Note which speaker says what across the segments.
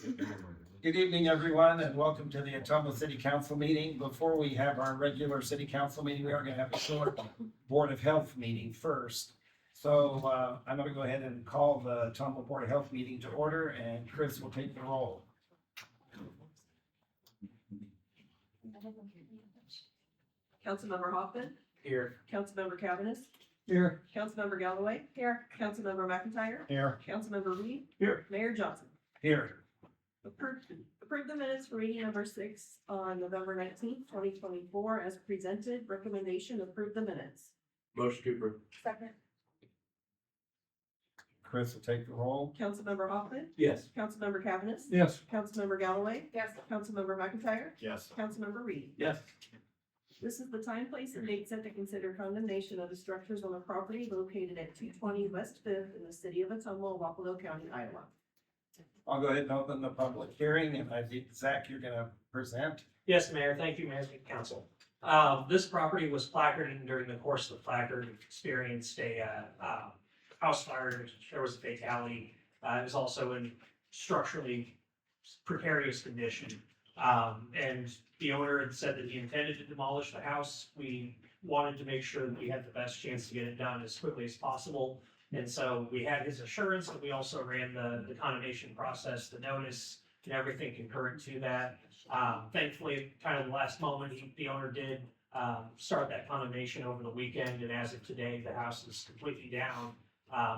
Speaker 1: Good evening, everyone, and welcome to the Ottumwa City Council meeting. Before we have our regular city council meeting, we are going to have a short Board of Health meeting first. So I'm going to go ahead and call the Ottumwa Board of Health meeting to order, and Chris will take the roll.
Speaker 2: Councilmember Hoffman,
Speaker 1: Here.
Speaker 2: Councilmember Cavanagh,
Speaker 1: Here.
Speaker 2: Councilmember Galloway, here, Councilmember McIntyre,
Speaker 1: Here.
Speaker 2: Councilmember Reed,
Speaker 1: Here.
Speaker 2: Mayor Johnson.
Speaker 1: Here.
Speaker 2: Approve the minutes for reading number 6 on November 19th, 2024 as presented. Recommendation, approve the minutes.
Speaker 3: Motion to approve.
Speaker 2: Second.
Speaker 1: Chris will take the roll.
Speaker 2: Councilmember Hoffman,
Speaker 3: Yes.
Speaker 2: Councilmember Cavanagh,
Speaker 1: Yes.
Speaker 2: Councilmember Galloway, yes, Councilmember McIntyre,
Speaker 3: Yes.
Speaker 2: Councilmember Reed.
Speaker 3: Yes.
Speaker 2: This is the time, place, and date set to consider condemnation of the structures on the property located at 220 West Fifth in the city of Ottumwa, Wapello County, Iowa.
Speaker 1: I'll go ahead and open the public hearing, and I think, Zach, you're going to present.
Speaker 4: Yes, Mayor. Thank you, Mayor and Council. This property was placarded, and during the course of the placard, experienced a house fire. There was a fatality. It was also in structurally precarious condition. And the owner had said that he intended to demolish the house. We wanted to make sure that we had the best chance to get it done as quickly as possible. And so we had his assurance, but we also ran the condemnation process, the notice, and everything concurrent to that. Thankfully, kind of the last moment, the owner did start that condemnation over the weekend, and as of today, the house is completely down.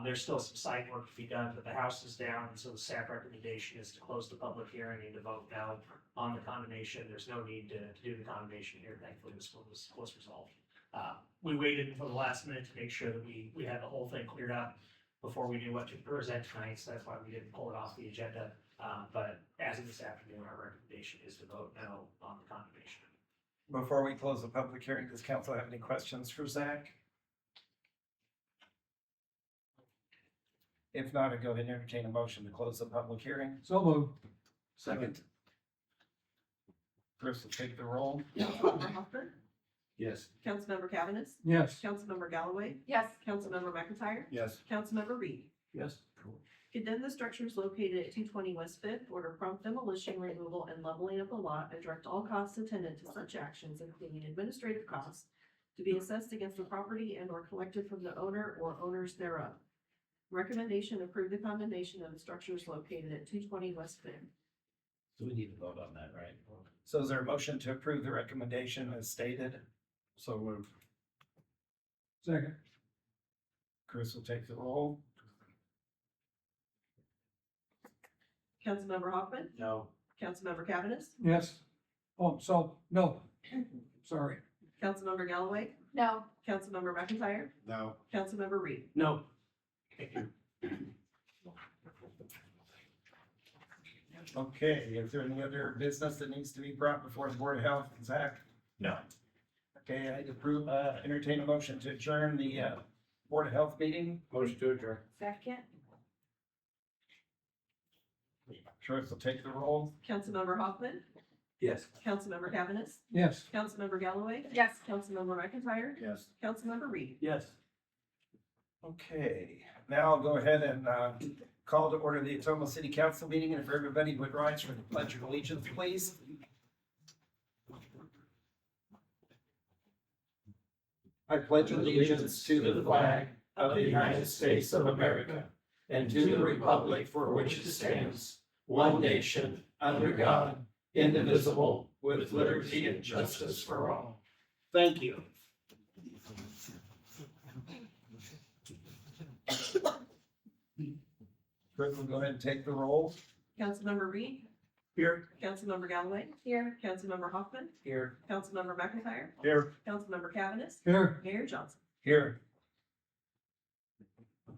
Speaker 4: There's still some site work to be done, but the house is down, and so the staff recommendation is to close the public hearing and to vote no on the condemnation. There's no need to do the condemnation here. Thankfully, this was resolved. We waited until the last minute to make sure that we had the whole thing cleared up before we knew what to present tonight, so that's why we didn't pull it off the agenda. But as of this afternoon, our recommendation is to vote no on the condemnation.
Speaker 1: Before we close the public hearing, does council have any questions for Zach? If not, I'd go ahead and entertain a motion to close the public hearing.
Speaker 3: So moved.
Speaker 1: Second. Chris will take the roll.
Speaker 2: Councilmember Hoffman,
Speaker 3: Yes.
Speaker 2: Councilmember Cavanagh,
Speaker 1: Yes.
Speaker 2: Councilmember Galloway,
Speaker 5: yes,
Speaker 2: Councilmember McIntyre,
Speaker 3: Yes.
Speaker 2: Councilmember Reed.
Speaker 3: Yes.
Speaker 2: Condemn the structures located at 220 West Fifth, order prompt demolition, removal, and leveling of the lot, and direct all costs attendant to such actions, including administrative costs, to be assessed against the property and or collected from the owner or owners thereof. Recommendation, approve the condemnation of the structures located at 220 West Fifth.
Speaker 3: So we need to vote on that, right?
Speaker 1: So is there a motion to approve the recommendation as stated?
Speaker 3: So moved.
Speaker 1: Second. Chris will take the roll.
Speaker 2: Councilmember Hoffman,
Speaker 3: No.
Speaker 2: Councilmember Cavanagh,
Speaker 1: Yes. Oh, so, no. Sorry.
Speaker 2: Councilmember Galloway,
Speaker 5: no,
Speaker 2: Councilmember McIntyre,
Speaker 3: No.
Speaker 2: Councilmember Reed.
Speaker 4: No. Thank you.
Speaker 1: Okay, is there any other business that needs to be brought before the Board of Health, Zach?
Speaker 3: No.
Speaker 1: Okay, I'd approve, entertain a motion to adjourn the, Board of Health meeting.
Speaker 3: Motion to adjourn.
Speaker 5: second,
Speaker 1: Chris will take the roll.
Speaker 2: Councilmember Hoffman,
Speaker 3: Yes.
Speaker 2: Councilmember Cavanagh,
Speaker 1: Yes.
Speaker 2: Councilmember Galloway,
Speaker 5: yes.
Speaker 2: Councilmember McIntyre,
Speaker 3: Yes.
Speaker 2: Councilmember Reed.
Speaker 3: Yes.
Speaker 1: Okay, now I'll go ahead and, call to order the Ottumwa City Council meeting, and if everybody would rise for the Pledge of Allegiance, please. I pledge allegiance to the flag of the United States of America and to the republic for which it stands, one nation, under God, indivisible, with liberty and justice for all. Thank you. Chris will go ahead and take the roll.
Speaker 2: Councilmember Reed,
Speaker 1: Here.
Speaker 2: Councilmember Galloway,
Speaker 5: Here,
Speaker 2: Councilmember Hoffman,
Speaker 1: Here.
Speaker 2: Councilmember McIntyre,
Speaker 1: Here.
Speaker 2: Councilmember Cavanagh,
Speaker 1: Here.
Speaker 2: Mayor Johnson.
Speaker 1: Here.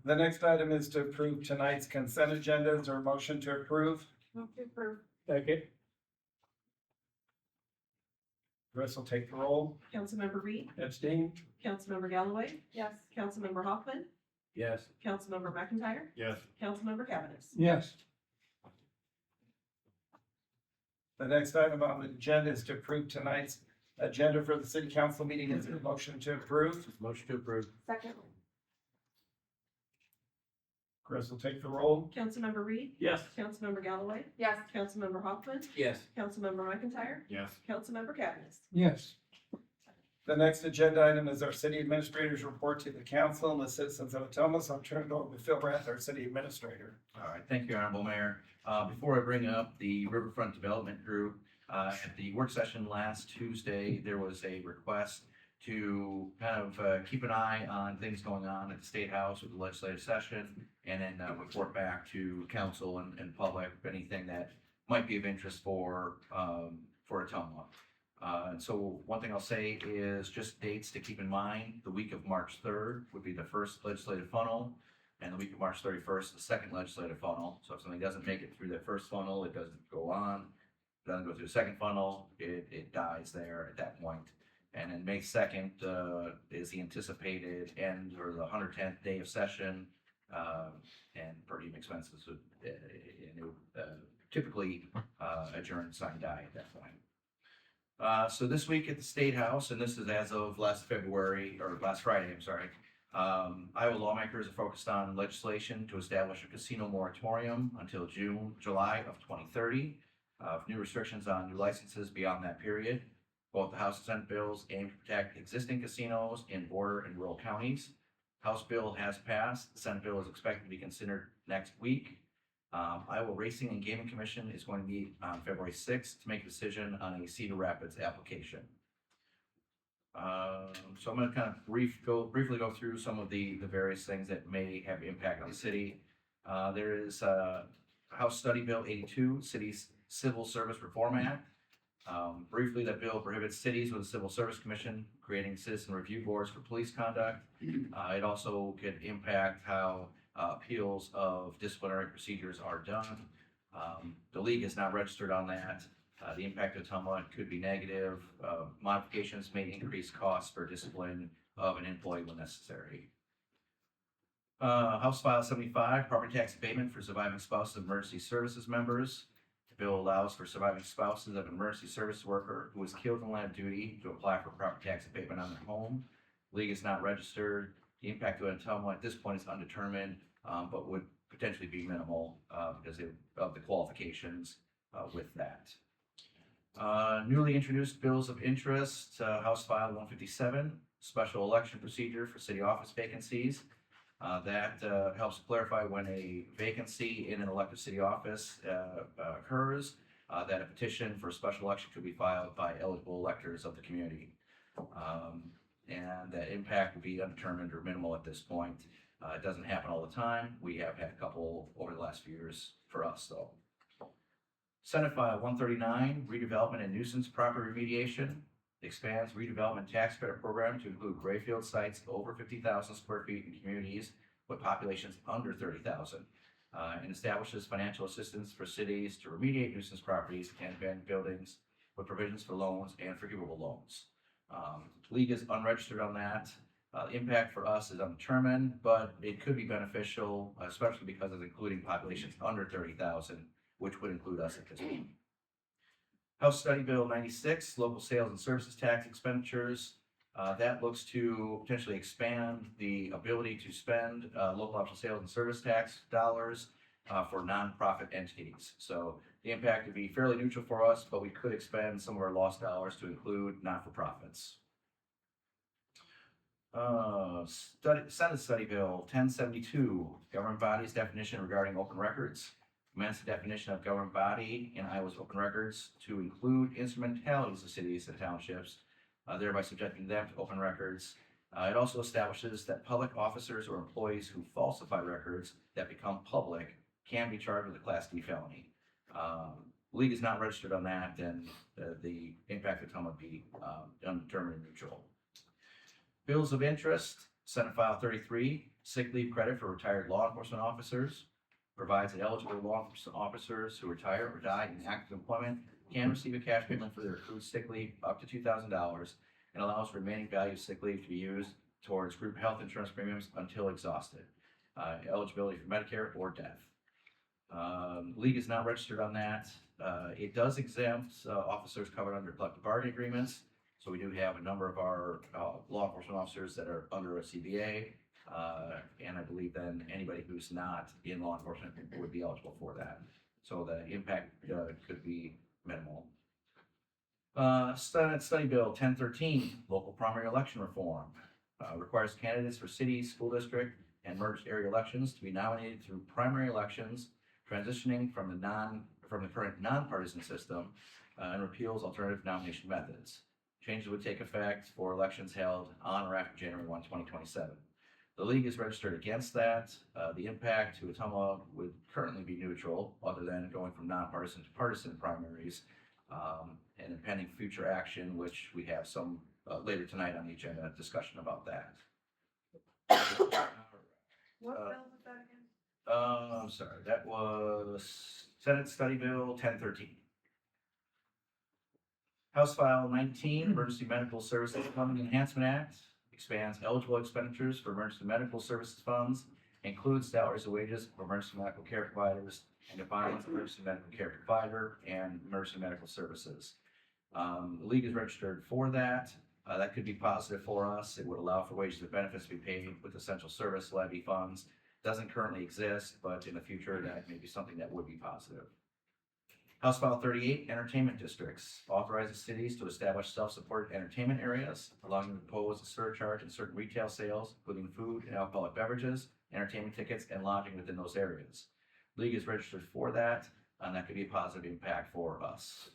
Speaker 1: The next item is to approve tonight's consent agenda. Is there a motion to approve?
Speaker 5: move to approve,
Speaker 1: Second. Chris will take the roll.
Speaker 2: Councilmember Reed,
Speaker 1: Abstain.
Speaker 2: Councilmember Galloway,
Speaker 5: yes.
Speaker 2: Councilmember Hoffman,
Speaker 3: Yes.
Speaker 2: Councilmember McIntyre,
Speaker 3: Yes.
Speaker 2: Councilmember Cavanagh.
Speaker 1: Yes. The next item on the agenda is to approve tonight's agenda for the city council meeting. Is there a motion to approve?
Speaker 3: Motion to approve.
Speaker 5: Second,
Speaker 1: Chris will take the roll.
Speaker 2: Councilmember Reed,
Speaker 3: Yes.
Speaker 2: Councilmember Galloway,
Speaker 5: Yes.
Speaker 2: Councilmember Hoffman,
Speaker 3: Yes.
Speaker 2: Councilmember McIntyre,
Speaker 3: Yes.
Speaker 2: Councilmember Cavanagh.
Speaker 1: Yes. The next agenda item is our city administrator's report to the council and the citizens of Ottumwa. So I'll turn it over to Phil Rath, our city administrator.
Speaker 6: All right, thank you, Honorable Mayor. Before I bring up the Riverfront Development Group, at the work session last Tuesday, there was a request to kind of keep an eye on things going on at the State House with the legislative session, and then report back to council and public, anything that might be of interest for Ottumwa. And so one thing I'll say is just dates to keep in mind. The week of March 3rd would be the first legislative funnel, and the week of March 31st, the second legislative funnel. So if something doesn't make it through that first funnel, it doesn't go on. Doesn't go through the second funnel, it dies there at that point. And then May 2nd is the anticipated end, or the 110th day of session, and per diem expenses would typically adjourn, sign, die at that point. So this week at the State House, and this is as of last Friday, I'm sorry, Iowa lawmakers are focused on legislation to establish a casino moratorium until July of 2030, new restrictions on new licenses beyond that period. Both the House and Senate bills aim to protect existing casinos in border and rural counties. House bill has passed. The Senate bill is expected to be considered next week. Iowa Racing and Gaming Commission is going to meet on February 6th to make a decision on a Cedar Rapids application. So I'm going to kind of briefly go through some of the various things that may have impact on the city. There is House Study Bill 82, Cities Civil Service Reform Act. Briefly, that bill prohibits cities with a civil service commission creating citizen review boards for police conduct. It also could impact how appeals of disciplinary procedures are done. The league is not registered on that. The impact of Ottumwa could be negative. Modifications may increase costs for discipline of an employee when necessary. House File 75, property tax abatement for surviving spouses of emergency services members. The bill allows for surviving spouses of an emergency service worker who was killed in the line of duty to apply for property tax abatement on their home. League is not registered. The impact of Ottumwa at this point is undetermined, but would potentially be minimal because of the qualifications with that. Newly introduced bills of interest, House File 157, special election procedure for city office vacancies. That helps clarify when a vacancy in an elected city office occurs, that a petition for a special election could be filed by eligible electors of the community. And that impact would be undetermined or minimal at this point. It doesn't happen all the time. We have had a couple over the last few years for us, though. Senate File 139, redevelopment and nuisance property remediation. Expands redevelopment tax credit program to include grayfield sites over 50,000 square feet in communities with populations under 30,000, and establishes financial assistance for cities to remediate nuisance properties and abandoned buildings with provisions for loans and forgivable loans. League is unregistered on that. The impact for us is undetermined, but it could be beneficial, especially because it's including populations under 30,000, which would include us at this point. House Study Bill 96, local sales and services tax expenditures. That looks to potentially expand the ability to spend local option sales and service tax dollars for nonprofit entities. So the impact would be fairly neutral for us, but we could expend some of our lost dollars to include not-for-profits. Senate Study Bill 1072, government bodies definition regarding open records. Amends the definition of government body in Iowa's open records to include instrumentalities of cities and townships, thereby subjecting them to open records. It also establishes that public officers or employees who falsify records that become public can be charged with a Class D felony. League is not registered on that, and the impact of Ottumwa would be undetermined and neutral. Bills of interest, Senate File 33, sick leave credit for retired law enforcement officers. Provides that eligible law enforcement officers who retire or die in active employment can receive a cash payment for their accrued sick leave up to $2,000, and allows for remaining value of sick leave to be used towards group health insurance premiums until exhausted. Eligibility for Medicare or death. League is not registered on that. It does exempt officers covered under collective bargaining agreements. So we do have a number of our law enforcement officers that are under a CBA. And I believe then anybody who's not in law enforcement would be eligible for that. So the impact could be minimal. Senate Study Bill 1013, local primary election reform, requires candidates for city, school district, and merged area elections to be nominated through primary elections, transitioning from the current nonpartisan system, and repeals alternative nomination methods. Changes would take effect for elections held on or after January 1, 2027. The league is registered against that. The impact to Ottumwa would currently be neutral, other than going from nonpartisan to partisan primaries, and pending future action, which we have some later tonight on the agenda discussion about that.
Speaker 2: What
Speaker 6: Uh,
Speaker 2: bill was that again?
Speaker 6: I'm sorry, that was Senate Study Bill 1013. House File 19, Emergency Medical Services Funding Enhancement Act, expands eligible expenditures for emergency medical services funds, includes salaries and wages for emergency medical care providers, and defines emergency medical care provider and emergency medical services. The league is registered for that. That could be positive for us. It would allow for wages and benefits to be paid with essential service levy funds. Doesn't currently exist, but in the future, that may be something that would be positive. House File 38, Entertainment Districts, authorizes cities to establish self-supported entertainment areas, allowing them to impose a surcharge on certain retail sales, including food and alcoholic beverages, entertainment tickets, and lodging within those areas. League is registered for that, and that could be a positive impact for us.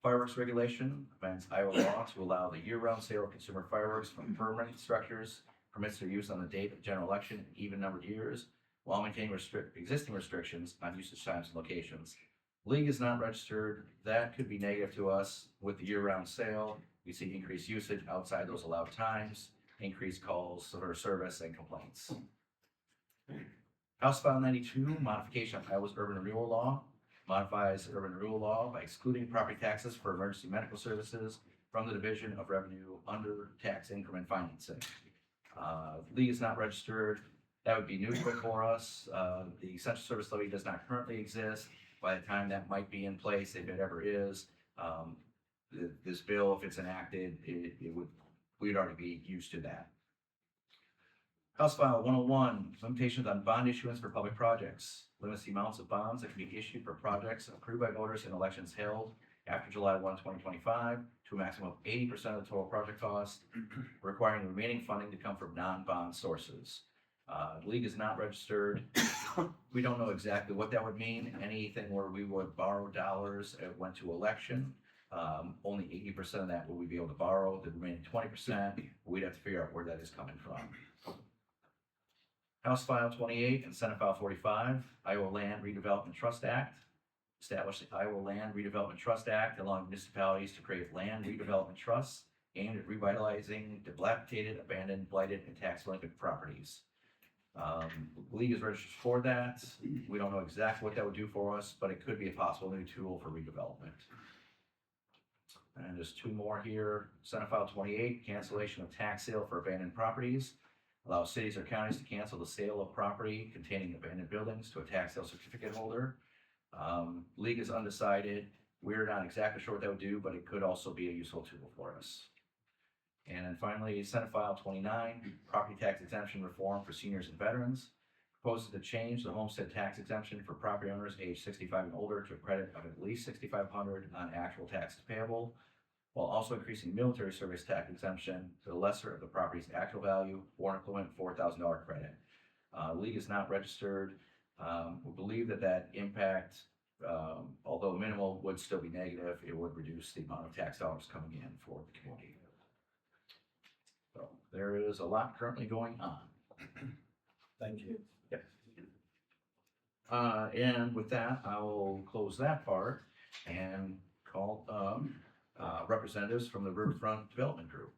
Speaker 6: Fireworks regulation amends Iowa law to allow the year-round sale of consumer fireworks from permanent structures, permits their use on the date of the general election in even-numbered years, while maintaining existing restrictions on usage times and locations. League is not registered. That could be negative to us with the year-round sale. We see increased usage outside those allowed times, increased calls for service and complaints. House File 92, modification of Iowa's urban renewal law, modifies urban renewal law by excluding property taxes for emergency medical services from the Division of Revenue under tax increment financing. League is not registered. That would be neutral for us. The essential service levy does not currently exist. By the time that might be in place, if it ever is, this bill, if it's enacted, we'd already be used to that. House File 101, limitations on bond issuance for public projects. Limits the amounts of bonds that can be issued for projects approved by voters in elections held after July 1, 2025, to a maximum of 80% of the total project cost, requiring the remaining funding to come from non-bond sources. The league is not registered. We don't know exactly what that would mean. Anything where we would borrow dollars and went to election, only 80% of that will we be able to borrow. The remaining 20%, we'd have to figure out where that is coming from. House File 28 and Senate File 45, Iowa Land Redevelopment Trust Act. Establish the Iowa Land Redevelopment Trust Act, allowing municipalities to create land redevelopment trusts aimed at revitalizing dilapidated, abandoned, blighted, and tax delinquent properties. The league is registered for that. We don't know exactly what that would do for us, but it could be a possible new tool for redevelopment. And just two more here. Senate File 28, cancellation of tax sale for abandoned properties. Allow cities or counties to cancel the sale of property containing abandoned buildings to a tax sale certificate holder. League is undecided. We're not exactly sure what that would do, but it could also be a useful tool for us. And then finally, Senate File 29, property tax exemption reform for seniors and veterans. Proposes to change the homestead tax exemption for property owners age 65 and older to a credit of at least $6,500 on actual taxes payable, while also increasing military service tax exemption to the lesser of the property's actual value for an equivalent $4,000 credit. League is not registered. We believe that impact, although minimal, would still be negative. It would reduce the amount of tax dollars coming in for the community. So there is a lot currently going on.
Speaker 1: Thank you.
Speaker 6: Yep. And with that, I will close that part and call representatives from the Riverfront Development Group.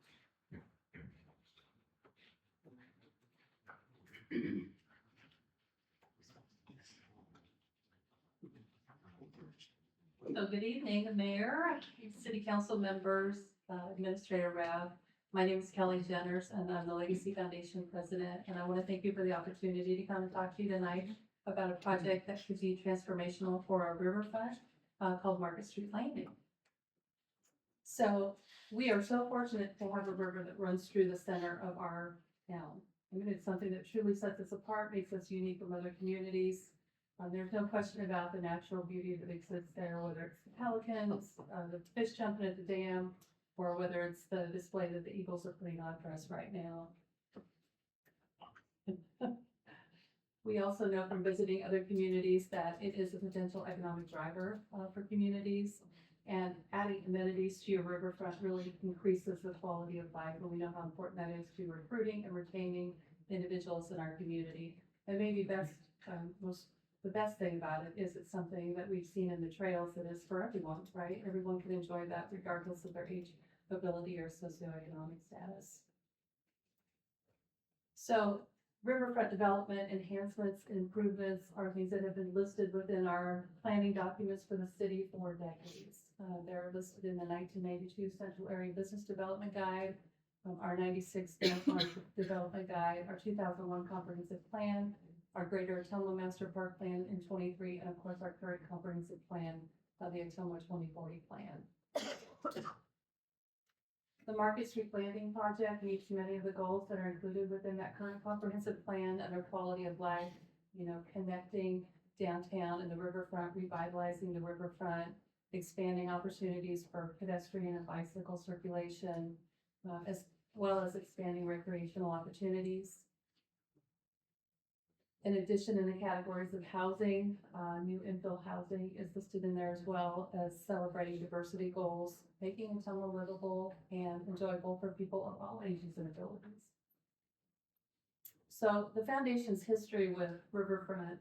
Speaker 5: So good evening, Mayor, City Council members, Administrator Rav. My name is Kelly Jenners and I'm the Legacy Foundation President. And I want to thank you for the opportunity to come and talk to you tonight about a project that could be transformational for our riverfront called Market Street Landing. So we are so fortunate to have a river that runs through the center of our town. I mean, it's something that truly sets us apart, makes us unique from other communities. There's no question about the natural beauty that exists there, whether it's the pelicans, the fish jumping at the dam, or whether it's the display that the Eagles are putting on for us right now. We also know from visiting other communities that it is a potential economic driver for communities. And adding amenities to your riverfront really increases the quality of life, and we know how important that is to recruiting and retaining individuals in our community. And maybe the best thing about it is it's something that we've seen in the trails that is for everyone, right? Everyone can enjoy that regardless of their age, ability, or socioeconomic status. So riverfront development, enhancements, and improvements are things that have been listed within our planning documents for the city for decades. They're listed in the 1992 Central Area Business Development Guide, our 96 Downtown Development Guide, our 2001 Comprehensive Plan, our Greater Ottumwa Master Park Plan in 23, and of course our current comprehensive plan, the Ottumwa 2040 plan. The Market Street Landing Project meets many of the goals that are included within that current comprehensive plan under quality of life, connecting downtown and the riverfront, revitalizing the riverfront, expanding opportunities for pedestrian and bicycle circulation, as well as expanding recreational opportunities. In addition, in the categories of housing, new infill housing is listed in there as well as celebrating diversity goals, making Ottumwa livable and enjoyable for people of all ages and abilities. So the foundation's history with riverfront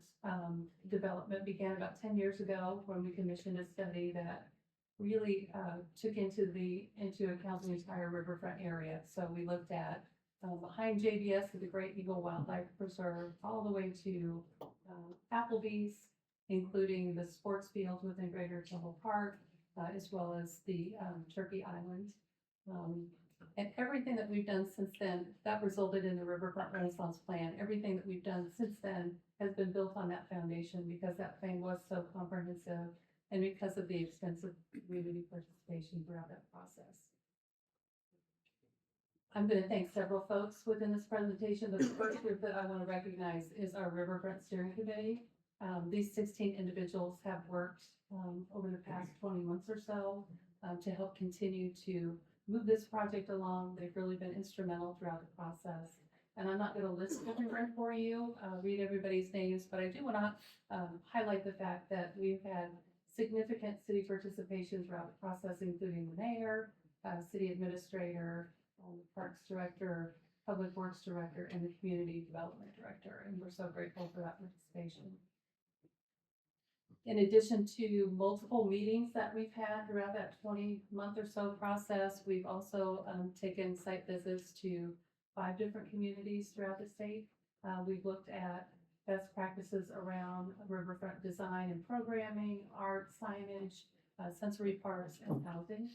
Speaker 5: development began about 10 years ago when we commissioned a study that really took into account the entire riverfront area. So we looked at behind JBS, the Great Eagle Wildlife Preserve, all the way to Applebee's, including the sports fields within Greater Ottumwa Park, as well as the Turkey Island. And everything that we've done since then, that resulted in the Riverfront Renaissance Plan. Everything that we've done since then has been built on that foundation because that plan was so comprehensive and because of the extensive community participation throughout that process. I'm going to thank several folks within this presentation. The first group that I want to recognize is our Riverfront Steering Committee. These 16 individuals have worked over the past 20 months or so to help continue to move this project along. They've really been instrumental throughout the process. And I'm not going to list everyone for you, read everybody's names, but I do want to highlight the fact that we've had significant city participation throughout the process, including the mayor, city administrator, the Parks Director, Public Works Director, and the Community Development Director, and we're so grateful for that participation. In addition to multiple meetings that we've had throughout that 20-month or so process, we've also taken site visits to 5 different communities throughout the state. We've looked at best practices around riverfront design and programming, art, signage, sensory parks, and housing.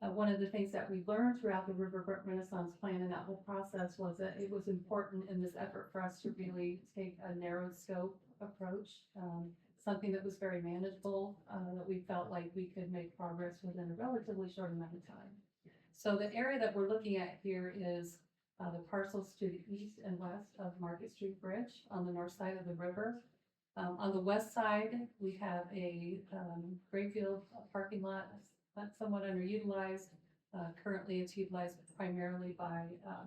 Speaker 5: One of the things that we learned throughout the Riverfront Renaissance Plan and that whole process was that it was important in this effort for us to really take a narrowed scope approach, something that was very manageable, that we felt like we could make progress within a relatively short amount of time. So the area that we're looking at here is the parcels to the east and west of Market Street Bridge on the north side of the river. On the west side, we have a Grayfield parking lot that's somewhat underutilized. Currently, it's utilized primarily by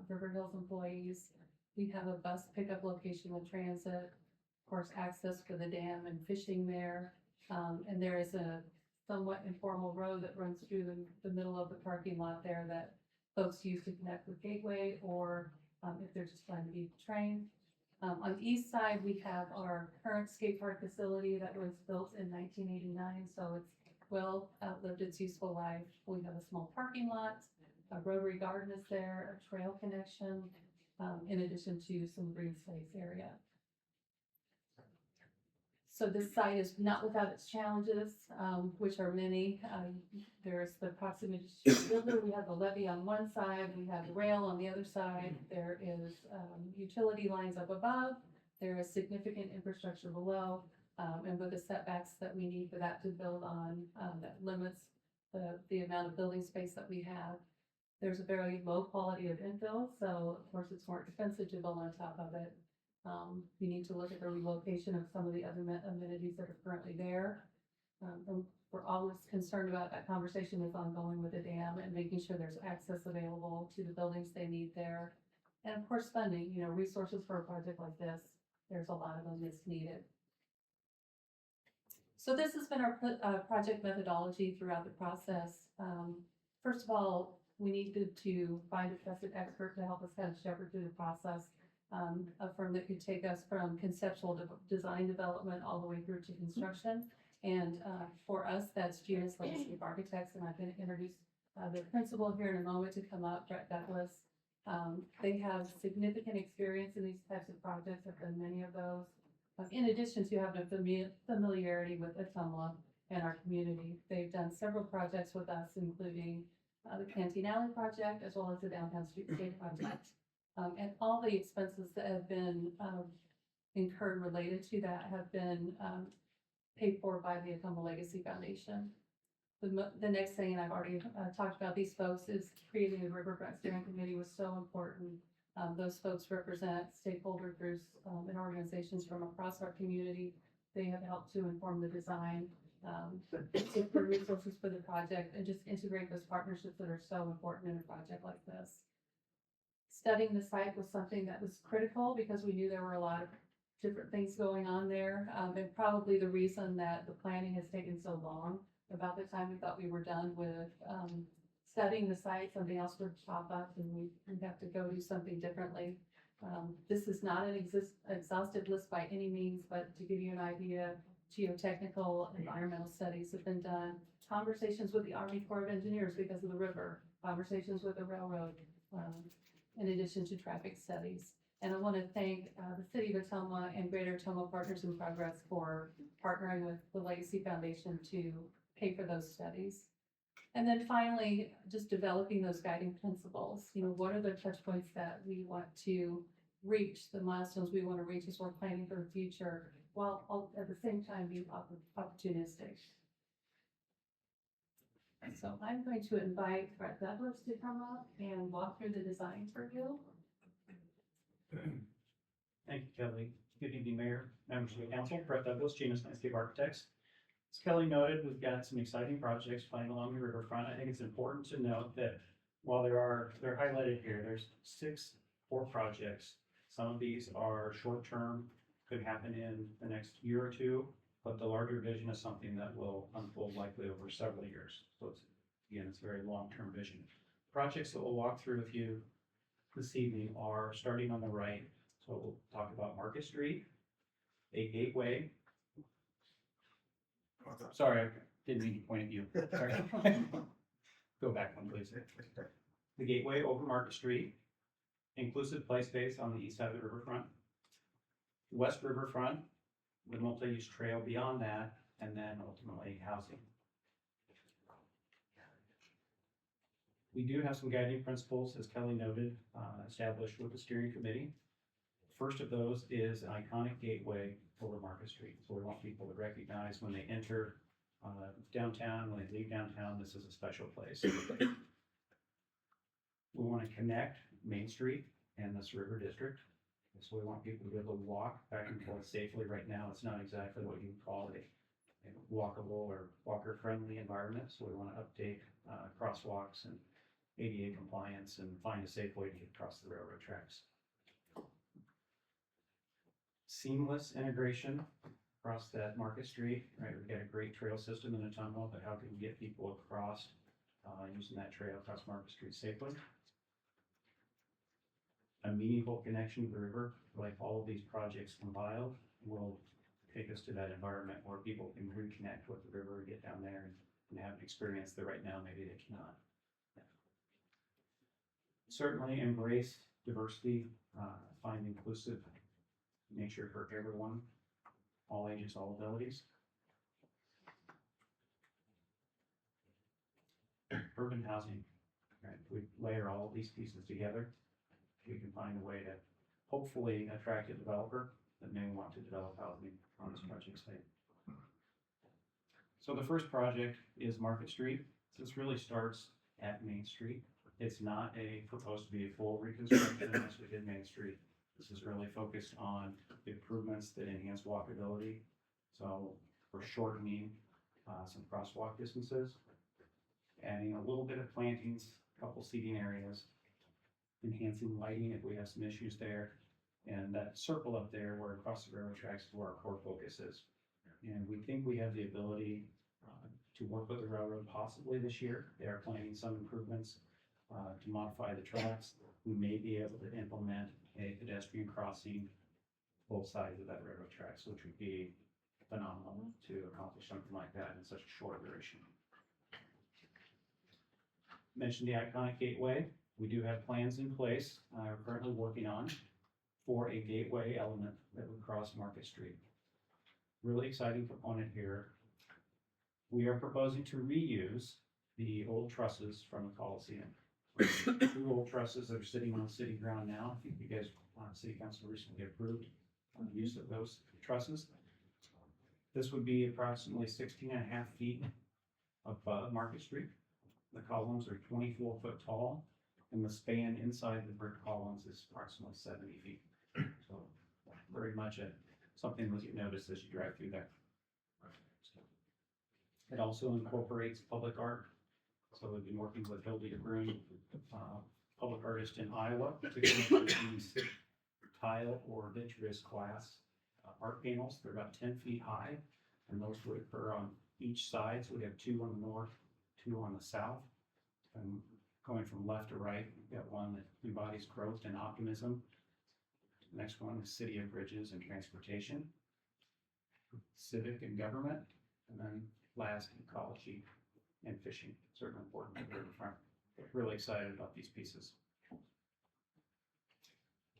Speaker 5: River Hills employees. We have a bus pickup location with transit, of course, access for the dam and fishing there. And there is a somewhat informal road that runs through the middle of the parking lot there that folks use to connect with Gateway or if they're just trying to beat the train. On the east side, we have our current skate park facility that was built in 1989, so it's well outlived its useful life. We have a small parking lot, a Rotary Garden is there, a trail connection, in addition to some green space area. So this site is not without its challenges, which are many. There's the proximity to the river. We have the levee on one side. We have the rail on the other side. There is utility lines up above. There is significant infrastructure below. And with the setbacks that we need for that to build on, that limits the amount of building space that we have. There's a very low quality of infill, so of course it's more expensive to build on top of it. You need to look at the relocation of some of the other amenities that are currently there. And we're always concerned about that conversation that's ongoing with the dam and making sure there's access available to the buildings they need there. And of course, funding, resources for a project like this, there's a lot of them that's needed. So this has been our project methodology throughout the process. First of all, we needed to find a trusted expert to help us kind of shepherd through the process. A firm that could take us from conceptual design development all the way through to construction. And for us, that's Genus Legacy of Architects, and I'm going to introduce the principal here in a moment to come up, Brett Douglas. They have significant experience in these types of projects, have done many of those. In addition to having a familiarity with Ottumwa and our community, they've done several projects with us, including the Canteen Alley project, as well as the Downtown Streetscape project. And all the expenses that have been incurred related to that have been paid for by the Ottumwa Legacy Foundation. The next thing, and I've already talked about these folks, is creating the Riverfront Steering Committee was so important. Those folks represent stakeholder groups and organizations from across our community. They have helped to inform the design, look for resources for the project, and just integrate those partnerships that are so important in a project like this. Studying the site was something that was critical because we knew there were a lot of different things going on there. And probably the reason that the planning has taken so long, about the time we thought we were done with studying the site, something else would pop up and we'd have to go do something differently. This is not an exhaustive list by any means, but to give you an idea, geotechnical, environmental studies have been done, conversations with the Army Corps of Engineers because of the river, conversations with the railroad, in addition to traffic studies. And I want to thank the City of Ottumwa and Greater Ottumwa Partners in Progress for partnering with the Legacy Foundation to pay for those studies. And then finally, just developing those guiding principles. What are the touch points that we want to reach, the milestones we want to reach as we're planning for the future, while at the same time being opportunistic. So I'm going to invite Brett Douglas to come up and walk through the design for you.
Speaker 7: Thank you, Kelly. Good evening, Mayor, members of the council. Brett Douglas, Genus Landscape Architects. As Kelly noted, we've got some exciting projects planned along the riverfront. I think it's important to note that while they're highlighted here, there's 4 projects. Some of these are short-term, could happen in the next year or two, but the larger vision is something that will unfold likely over several years. So it's a very long-term vision. Projects that we'll walk through with you this evening are starting on the right. So we'll talk about Market Street, a gateway. Sorry, I didn't mean to point at you. Sorry. Go back one, please. The gateway over Market Street, inclusive play space on the east side of the riverfront, West Riverfront, the multi-use trail beyond that, and then ultimately housing. We do have some guiding principles, as Kelly noted, established with the steering committee. First of those is an iconic gateway over Market Street. So we want people to recognize when they enter downtown, when they leave downtown, this is a special place. We want to connect Main Street and this river district. So we want people to be able to walk back and forth safely. Right now, it's not exactly what you would call a walkable or walker-friendly environment. So we want to update crosswalks and ADA compliance and find a safe way to get across the railroad tracks. Seamless integration across that Market Street, right? We've got a great trail system in Ottumwa, but how can we get people across using that trail across Market Street safely? A meaningful connection to the river, like all of these projects compiled, will take us to that environment where people can reconnect with the river, get down there and have an experience that right now maybe they cannot. Certainly embrace diversity, find inclusive nature for everyone, all ages, all abilities. Urban housing, right? If we layer all of these pieces together, we can find a way to hopefully attract a developer that may want to develop housing on this project site. So the first project is Market Street. This really starts at Main Street. It's not proposed to be a full reconstruction as we did Main Street. This is really focused on the improvements that enhance walkability. So we're shortening some crosswalk distances, adding a little bit of plantings, a couple seating areas, enhancing lighting if we have some issues there. And that circle up there where across the railroad tracks is where our core focus is. And we think we have the ability to work with the railroad possibly this year. They are planning some improvements to modify the tracks. We may be able to implement a pedestrian crossing both sides of that railroad tracks, which would be phenomenal to accomplish something like that in such a short duration. Mentioned the iconic gateway. We do have plans in place, we're currently working on for a gateway element that would cross Market Street. Really exciting component here. We are proposing to reuse the old trusses from the Coliseum. Two old trusses that are sitting on city ground now. I think you guys, city council recently approved use of those trusses. This would be approximately 16.5 feet above Market Street. The columns are 24 foot tall, and the span inside the brick columns is approximately 70 feet. So very much something that you notice as you drive through there. It also incorporates public art. So we've been working with Hildy DeBrun, public artist in Iowa, to come up with these tile or vitreous glass art panels. They're about 10 feet high, and those would occur on each side. So we have 2 on the north, 2 on the south. And going from left to right, we've got one that embodies growth and optimism. The next one is City of Bridges and Transportation, Civic and Government, and then last, Ecology and Fishing. Certainly important to the riverfront. Really excited about these pieces.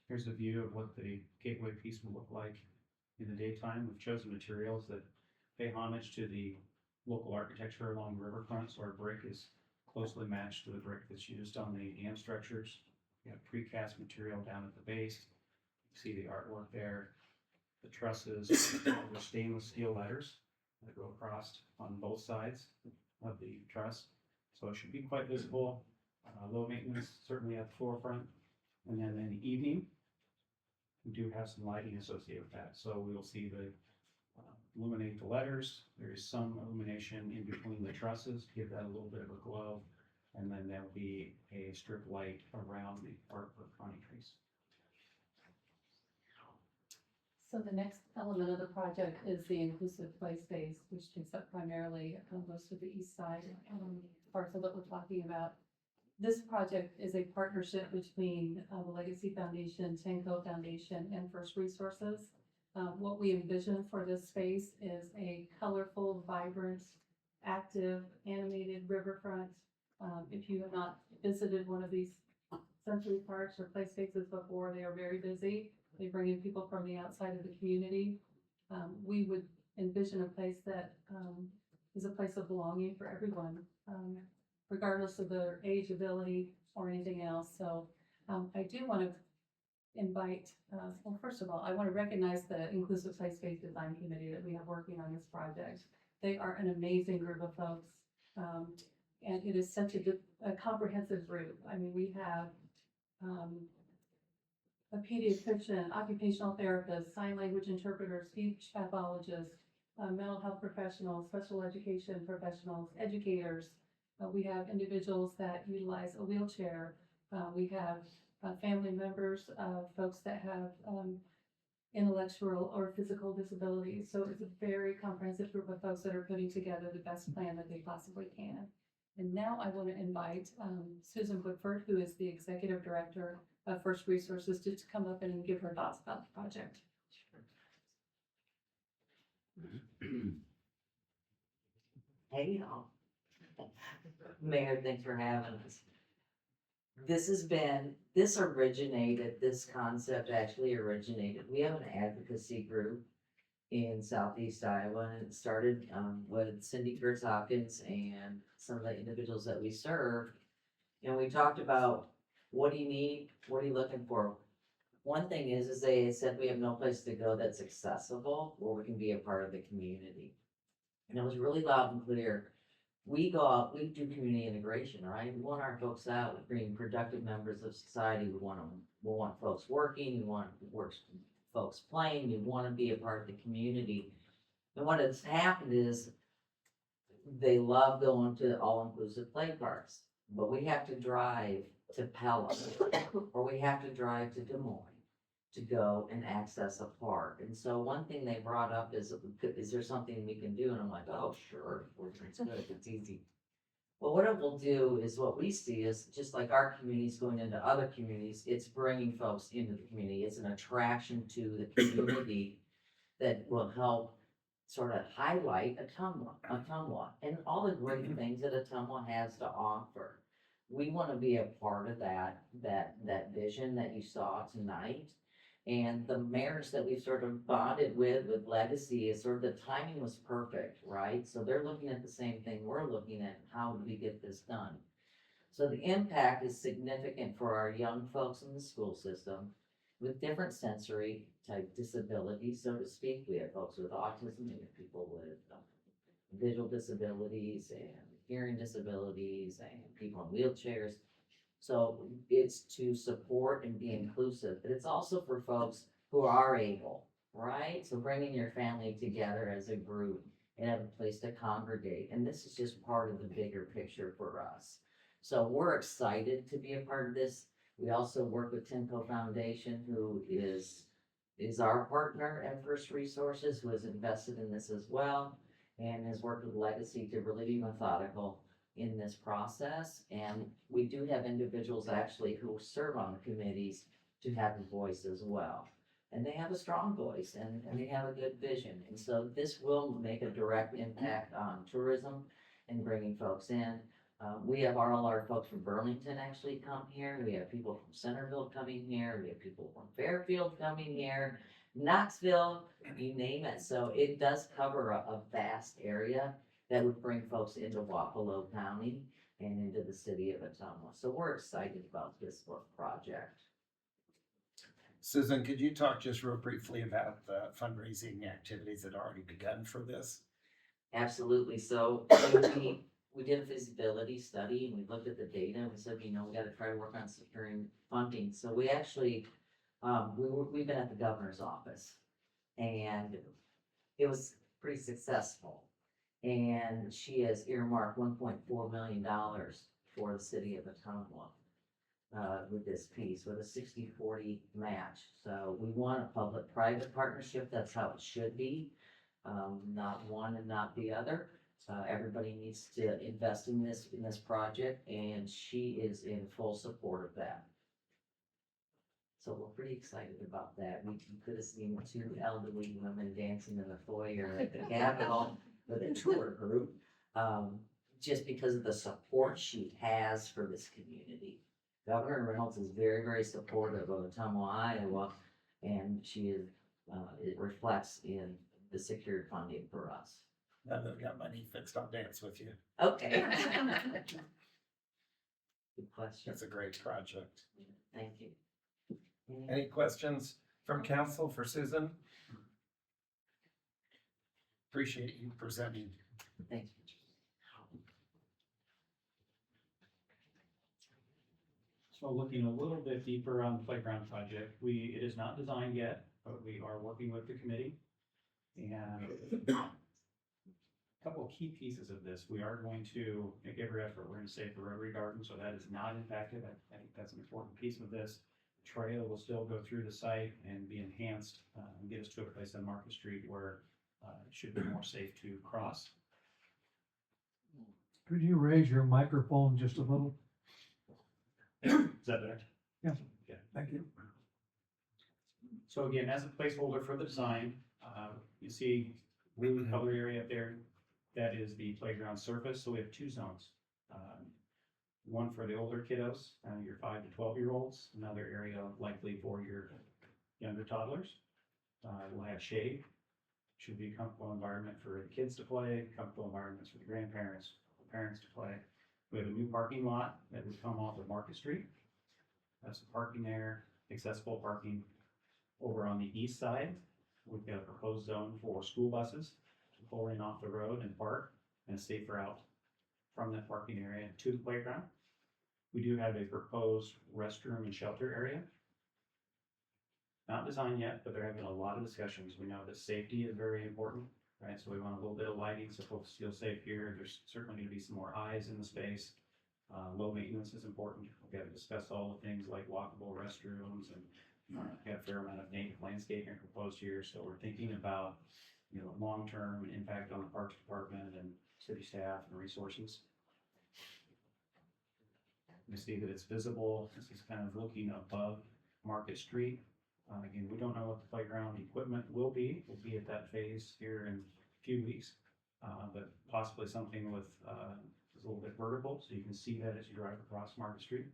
Speaker 7: Here's a view of what the gateway piece will look like in the daytime. We've chosen materials that pay homage to the local architecture along the riverfront, so our brick is closely matched to the brick that's used on the dam structures. We have precast material down at the base. You see the artwork there. The trusses are stainless steel letters that go across on both sides of the truss. So it should be quite visible, low maintenance, certainly at the forefront. And then in the evening, we do have some lighting associated with that. So we will see the illuminate the letters. There is some illumination in between the trusses to give that a little bit of a glow. And then there'll be a strip light around the artwork on trees.
Speaker 5: So the next element of the project is the inclusive play space, which takes up primarily most of the east side parcel that we're talking about. This project is a partnership between the Legacy Foundation, Tanco Foundation, and First Resources. What we envision for this space is a colorful, vibrant, active, animated riverfront. If you have not visited one of these century parks or play spaces before, they are very busy. They bring in people from the outside of the community. We would envision a place that is a place of belonging for everyone, regardless of their age, ability, or anything else. So I do want to invite, well, first of all, I want to recognize the Inclusive Play Space Design Committee that we have working on this project. They are an amazing group of folks, and it is such a comprehensive group. I mean, we have a pediatrician, occupational therapist, sign language interpreter, speech pathologist, mental health professionals, special education professionals, educators. We have individuals that utilize a wheelchair. We have family members of folks that have intellectual or physical disabilities. So it's a very comprehensive group of folks that are putting together the best plan that they possibly can. And now I want to invite Susan Woodford, who is the Executive Director of First Resources, to come up and give her thoughts about the project.
Speaker 8: Hey, y'all. Mayor, thanks for having us. This concept actually originated, we have an advocacy group in Southeast Iowa, and it started with Cindy Kurtz Hopkins and some of the individuals that we serve. And we talked about, what do you need? What are you looking for? One thing is they said we have no place to go that's accessible where we can be a part of the community. And it was really loud and clear. we go out, we do community integration, right? We want our folks out, we bring productive members of society, we want them, we want folks working, we want folks playing, we want to be a part of the community. And what has happened is they love going to all-inclusive play parks, but we have to drive to Pella, or we have to drive to Des Moines to go and access a park. And so one thing they brought up is there something we can do? And I'm like, oh, sure, it's good, it's easy. Well, what it will do is what we see is just like our communities going into other communities, it's bringing folks into the community. It's an attraction to the community that will help sort of highlight Ottumwa and all the great things that Ottumwa has to offer. We want to be a part of that vision that you saw tonight. And the mayors that we've sort of bonded with legacy is sort of the timing was perfect, right? So they're looking at the same thing we're looking at. How do we get this done? So the impact is significant for our young folks in the school system with different sensory type disabilities, so to speak. We have folks with autism, we have people with visual disabilities and hearing disabilities and people in wheelchairs. So it's to support and be inclusive, but it's also for folks who are able, right? So bringing your family together as a group and have a place to congregate. And this is just part of the bigger picture for us. So we're excited to be a part of this. We also work with Timco Foundation, who is our partner at First Resources, who has invested in this as well, and has worked with Legacy to really be methodical in this process. And we do have individuals actually who serve on the committees to have a voice as well. And they have a strong voice and they have a good vision. And so this will make a direct impact on tourism and bringing folks in. We have all our folks from Burlington actually come here. We have people from Centerville coming here. We have people from Fairfield coming here, Knoxville, you name it. So it does cover a vast area that would bring folks into Wapello County and into the city of Ottumwa. So we're excited about this project.
Speaker 1: Susan, could you talk just real briefly about the fundraising activities that already begun for this?
Speaker 8: Absolutely. So we did a feasibility study and we looked at the data and we said, we got to try to work on securing funding. So we actually, we've been at the governor's office and it was pretty successful. And she has earmarked $1.4 million for the city of Ottumwa with this piece, with a 60-40 match. So we want a public-private partnership. That's how it should be, not one and not the other. Everybody needs to invest in this project, and she is in full support of that. So we're pretty excited about that. You could have seen 2 elderly women dancing in the foyer at the Capitol with a tour group, just because of the support she has for this community. Governor Reynolds is very, very supportive of Ottumwa, Iowa, and she is, it reflects in the secured funding for us.
Speaker 1: Now that I've got money fixed, I'll dance with you.
Speaker 8: Okay. Good question.
Speaker 1: That's a great project.
Speaker 8: Thank you.
Speaker 1: Any questions from council for Susan? Appreciate you presenting.
Speaker 8: Thanks.
Speaker 7: So looking a little bit deeper on the playground project, it is not designed yet, but we are working with the committee. And a couple of key pieces of this, we are going to make every effort. We're going to save the rotary garden, so that is not impacted. I think that's an important piece of this. The trail will still go through the site and be enhanced and get us to a place on Market Street where it should be more safe to cross.
Speaker 9: Could you raise your microphone just a little?
Speaker 7: Is that better?
Speaker 9: Yeah.
Speaker 7: Yeah.
Speaker 9: Thank you.
Speaker 7: So again, as a placeholder for the design, you see blue color area up there. That is the playground surface. So we have 2 zones. One for the older kiddos, your 5 to 12-year-olds. Another area likely for your younger toddlers. We'll have shade. Should be a comfortable environment for the kids to play, comfortable environments for the grandparents, parents to play. We have a new parking lot that would come off of Market Street. That's some parking there, accessible parking. Over on the east side, we've got a proposed zone for school buses to pull in off the road and park, and a safer route from that parking area to the playground. We do have a proposed restroom and shelter area. Not designed yet, but they're having a lot of discussions. We know that safety is very important, right? So we want a little bit of lighting so folks feel safe here. There's certainly gonna be some more eyes in the space. Low maintenance is important. We've got to discuss all the things like walkable restrooms and got a fair amount of native landscaping proposed here. So we're thinking about, you know, long-term impact on the Parks Department and city staff and resources. You see that it's visible. This is kind of looking above Market Street. Again, we don't know what the playground equipment will be. We'll be at that phase here in a few weeks, but possibly something with is a little bit vertical, so you can see that as you drive across Market Street.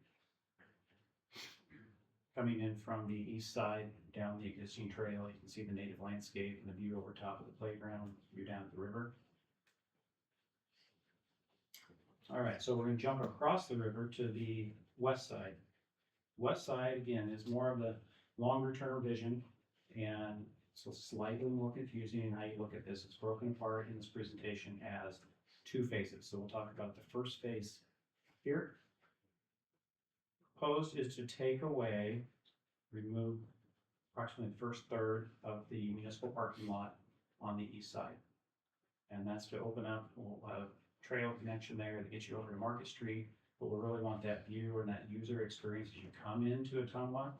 Speaker 7: Coming in from the east side down the existing trail, you can see the native landscape and the view over top of the playground. You're down at the river. All right, so we're going to jump across the river to the west side. West side, again, is more of the longer term vision, and so slightly more confusing in how you look at this. It's broken apart in this presentation as two phases. So we'll talk about the first phase here. Proposed is to take away, remove approximately the first third of the municipal parking lot on the east side. And that's to open up a trail connection there to get you over to Market Street. But we really want that view and that user experience as you come into Ottumwa,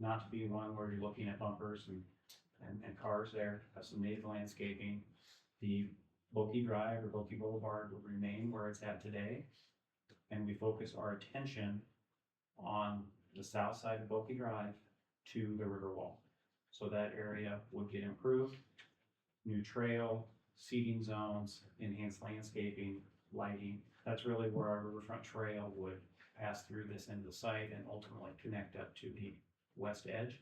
Speaker 7: not to be one where you're looking at bumpers and cars there. Have some native landscaping. The Boki Drive or Boki Boulevard will remain where it's at today. And we focus our attention on the south side of Boki Drive to the river wall. So that area would get improved. New trail, seating zones, enhanced landscaping, lighting. That's really where our riverfront trail would pass through this end of the site and ultimately connect up to the west edge.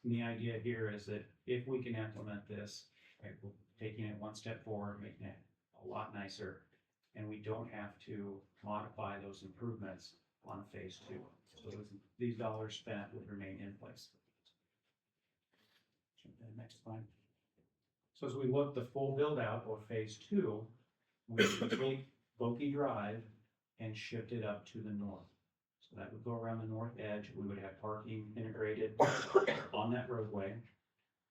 Speaker 7: And the idea here is that if we can implement this, right, we're taking it one step forward, making it a lot nicer, and we don't have to modify those improvements on phase two. So these dollars spent would remain in place. Jump to the next slide. So as we look the full build out of phase two, we would take Boki Drive and shift it up to the north. So that would go around the north edge. We would have parking integrated on that roadway,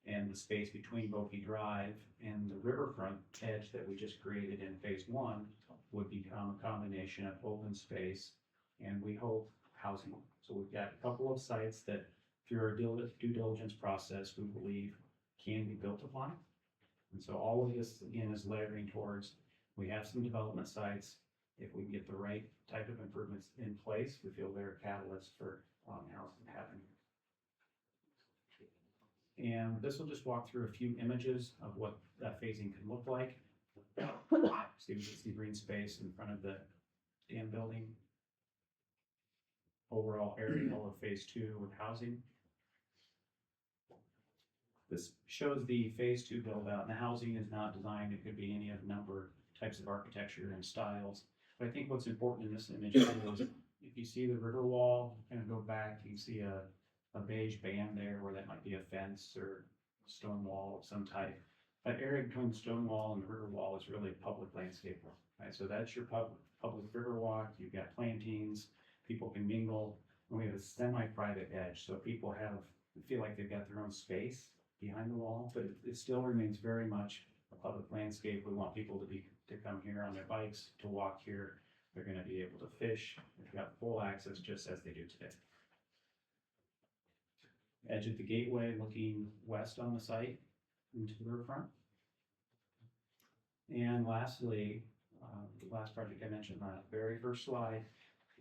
Speaker 7: and the space between Boki Drive and the riverfront edge that we just created in phase one would become a combination of open space and, we hope, housing. So we've got a couple of sites that through our due diligence process we believe can be built upon. And so all of this again is layering towards, we have some development sites. If we can get the right type of improvements in place, we feel they're a catalyst for housing happening. And this will just walk through a few images of what that phasing can look like. See, we can see green space in front of the dam building. Overall area of phase two with housing. This shows the phase two build out, and the housing is not designed. It could be any of a number of types of architecture and styles. But I think what's important in this image is if you see the river wall, kind of go back, you can see a beige band there where that might be a fence or stone wall of some type. That area between the stone wall and the river wall is really public landscape, right? So that's your public river walk. You've got plantings, people can mingle, and we have a semi-private edge. So people feel like they've got their own space behind the wall, but it still remains very much a public landscape. We want people to come here on their bikes, to walk here. They're going to be able to fish. They've got full access just as they do today. Edge of the gateway looking west on the site into the riverfront. And lastly, the last project I mentioned on the very first slide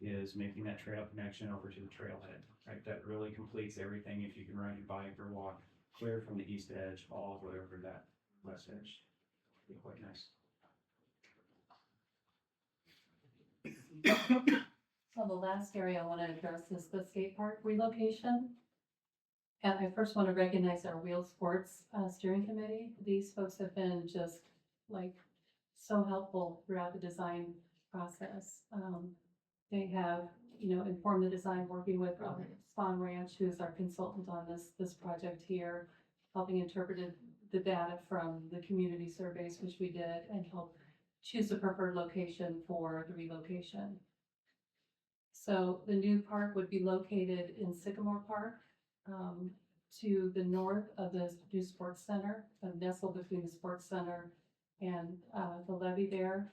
Speaker 7: is making that trail connection over to the trailhead, right? That really completes everything. If you can ride your bike or walk clear from the east edge all the way over to that west edge, it'd be quite nice.
Speaker 5: So the last area I want to address is the skate park relocation. And I first want to recognize our Wheel Sports Steering Committee. These folks have been just like so helpful throughout the design process. They have, informed the design, working with Spawn Ranch, who's our consultant on this project here, helping interpret the data from the community surveys, which we did, and help choose a preferred location for the relocation. So the new park would be located in Sycamore Park, to the north of the new sports center, nestled between the sports center and the levee there.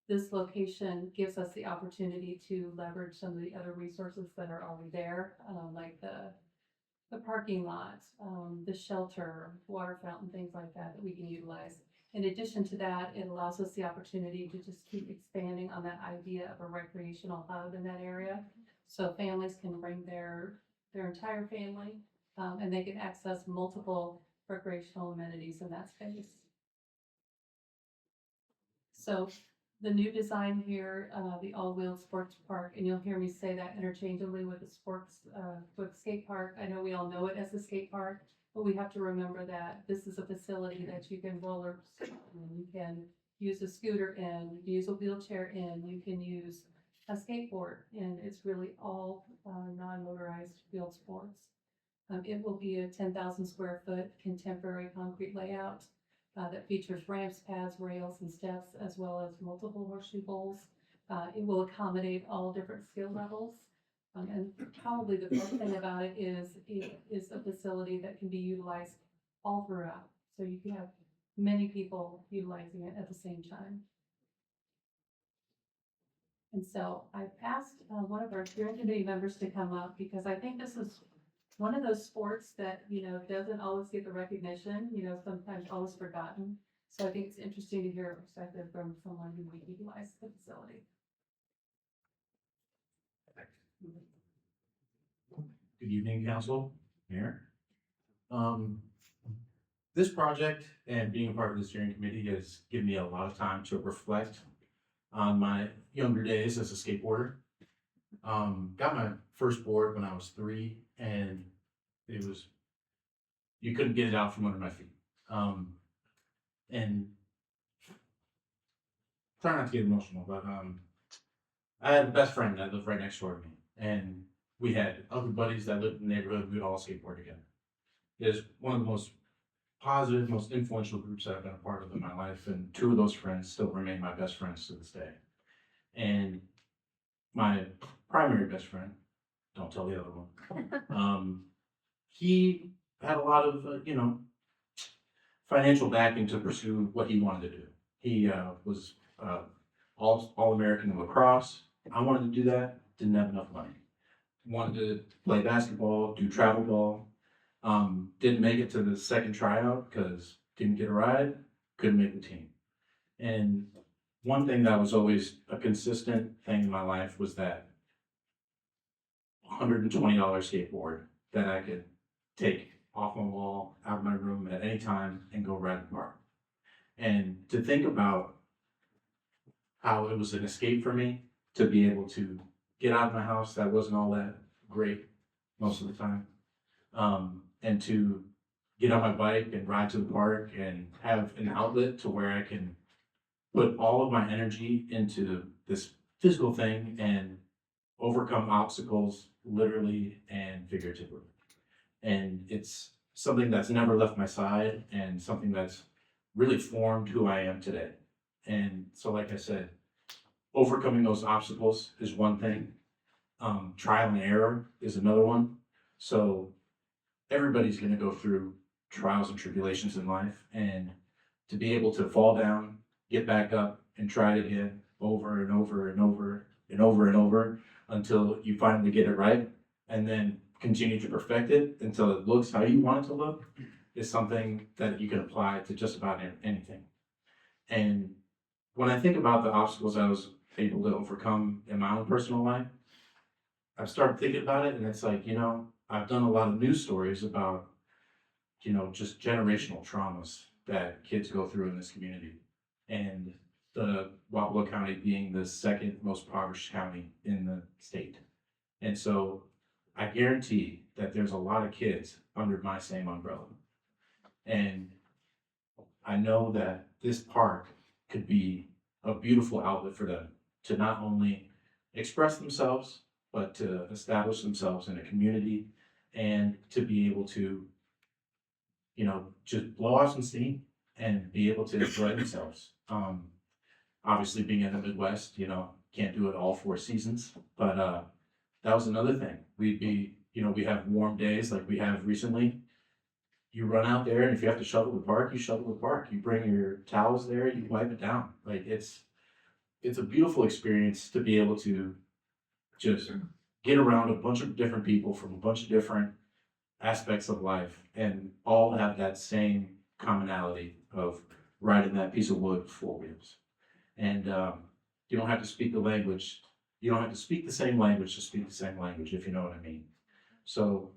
Speaker 5: This location gives us the opportunity to leverage some of the other resources that are already there, like the parking lot, the shelter, water fountain, things like that that we can utilize. In addition to that, it allows us the opportunity to just keep expanding on that idea of a recreational hub in that area. So families can bring their entire family, and they can access multiple recreational amenities in that space. So the new design here, the all-wheel sports park, and you'll hear me say that interchangeably with the sports, with skate park. I know we all know it as a skate park, but we have to remember that this is a facility that you can roller, you can use a scooter in, you can use a wheelchair in, you can use a skateboard, and it's really all non-motorized field sports. It will be a 10,000 square foot contemporary concrete layout that features ramps, pads, rails, and steps, as well as multiple horseshoe bowls. It will accommodate all different skill levels. And probably the best thing about it is a facility that can be utilized all throughout. So you can have many people utilizing it at the same time. And so I've asked one of our steering committee members to come up because I think this is one of those sports that, doesn't always get the recognition, sometimes always forgotten. So I think it's interesting to hear a perspective from someone who might utilize the facility.
Speaker 10: Good evening, council, mayor. This project and being a part of the steering committee has given me a lot of time to reflect on my younger days as a skateboarder. Got my first board when I was 3, and you couldn't get it out from under my feet. And try not to get emotional, but I had a best friend that lived right next door to me, and we had other buddies that lived in the neighborhood. We would all skateboard together. It's one of the most positive, most influential groups that I've been a part of in my life, and 2 of those friends still remain my best friends to this day. And my primary best friend, don't tell the other one, he had a lot of, financial backing to pursue what he wanted to do. He was all-American in lacrosse. I wanted to do that, didn't have enough money. Wanted to play basketball, do travel ball. Didn't make it to the second tryout because didn't get a ride, couldn't make the team. And one thing that was always a consistent thing in my life was that $120 skateboard that I could take off my wall, out of my room at any time and go ride the park. And to think about how it was an escape for me to be able to get out of my house that wasn't all that great most of the time, and to get on my bike and ride to the park and have an outlet to where I can put all of my energy into this physical thing and overcome obstacles literally and figuratively. And it's something that's never left my side and something that's really formed who I am today. And so, like I said, overcoming those obstacles is one thing. Trial and error is another one. So everybody's going to go through trials and tribulations in life, and to be able to fall down, get back up, and try it again over and over and over and over and over until you finally get it right, and then continue to perfect it until it looks how you want it to look, is something that you can apply to just about anything. And when I think about the obstacles I was able to overcome in my own personal life, I've started thinking about it, and it's like, I've done a lot of news stories about, just generational traumas that kids go through in this community. And the Wapello County being the second most impoverished county in the state. And so I guarantee that there's a lot of kids under my same umbrella. And I know that this park could be a beautiful outlet for them to not only express themselves, but to establish themselves in a community and to be able to, just blow off some steam and be able to enjoy themselves. obviously being in the Midwest, can't do it all 4 seasons, but, that was another thing. We have warm days like we have recently. You run out there, and if you have to shovel the park, you shovel the park. You bring your towels there, you wipe it down. Like it's a beautiful experience to be able to just get around a bunch of different people from a bunch of different aspects of life and all have that same commonality of riding that piece of wood with 4 wheels. And you don't have to speak the language. You don't have to speak the same language to speak the same language, if you know what I mean. So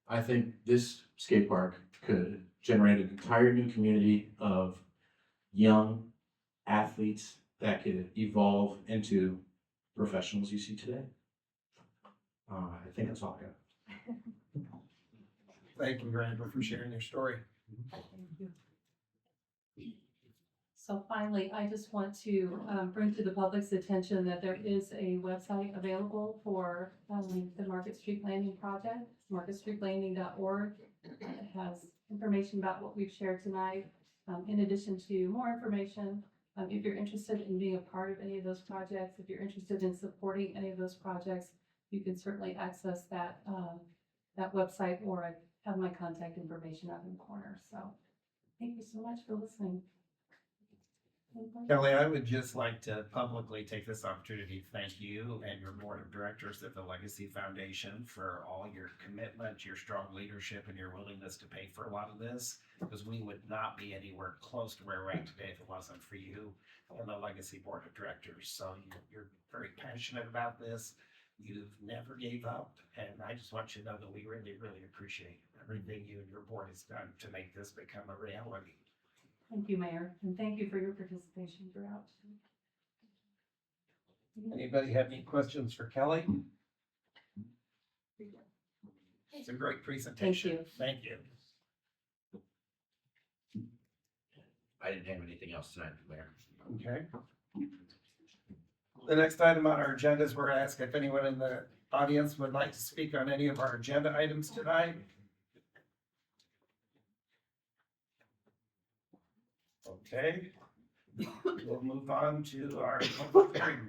Speaker 10: I think this skate park could generate an entire new community of young athletes that could evolve into professionals you see today. I think that's all I got.
Speaker 1: Thank you, Randall, for sharing your story.
Speaker 5: So finally, I just want to bring to the public's attention that there is a website available for the Market Street Landing project, marketstreetlanding.org. It has information about what we've shared tonight, in addition to more information. If you're interested in being a part of any of those projects, if you're interested in supporting any of those projects, you can certainly access that website, or I have my contact information up in the corner. So thank you so much for listening.
Speaker 1: Kelly, I would just like to publicly take this opportunity to thank you and your board of directors at the Legacy Foundation for all your commitment, your strong leadership, and your willingness to pay for a lot of this, because we would not be anywhere close to where we're at today if it wasn't for you and the Legacy Board of Directors. So you're very passionate about this. You've never gave up, and I just want you to know that we really, really appreciate everything you and your board has done to make this become a reality.
Speaker 5: Thank you, Mayor, and thank you for your participation throughout.
Speaker 1: Anybody have any questions for Kelly? It's a great presentation. Thank you.
Speaker 6: I didn't have anything else tonight, Mayor.
Speaker 1: Okay. The next item on our agenda is we're gonna ask if anyone in the audience would like to speak on any of our agenda items tonight. Okay, we'll move on to our public hearing.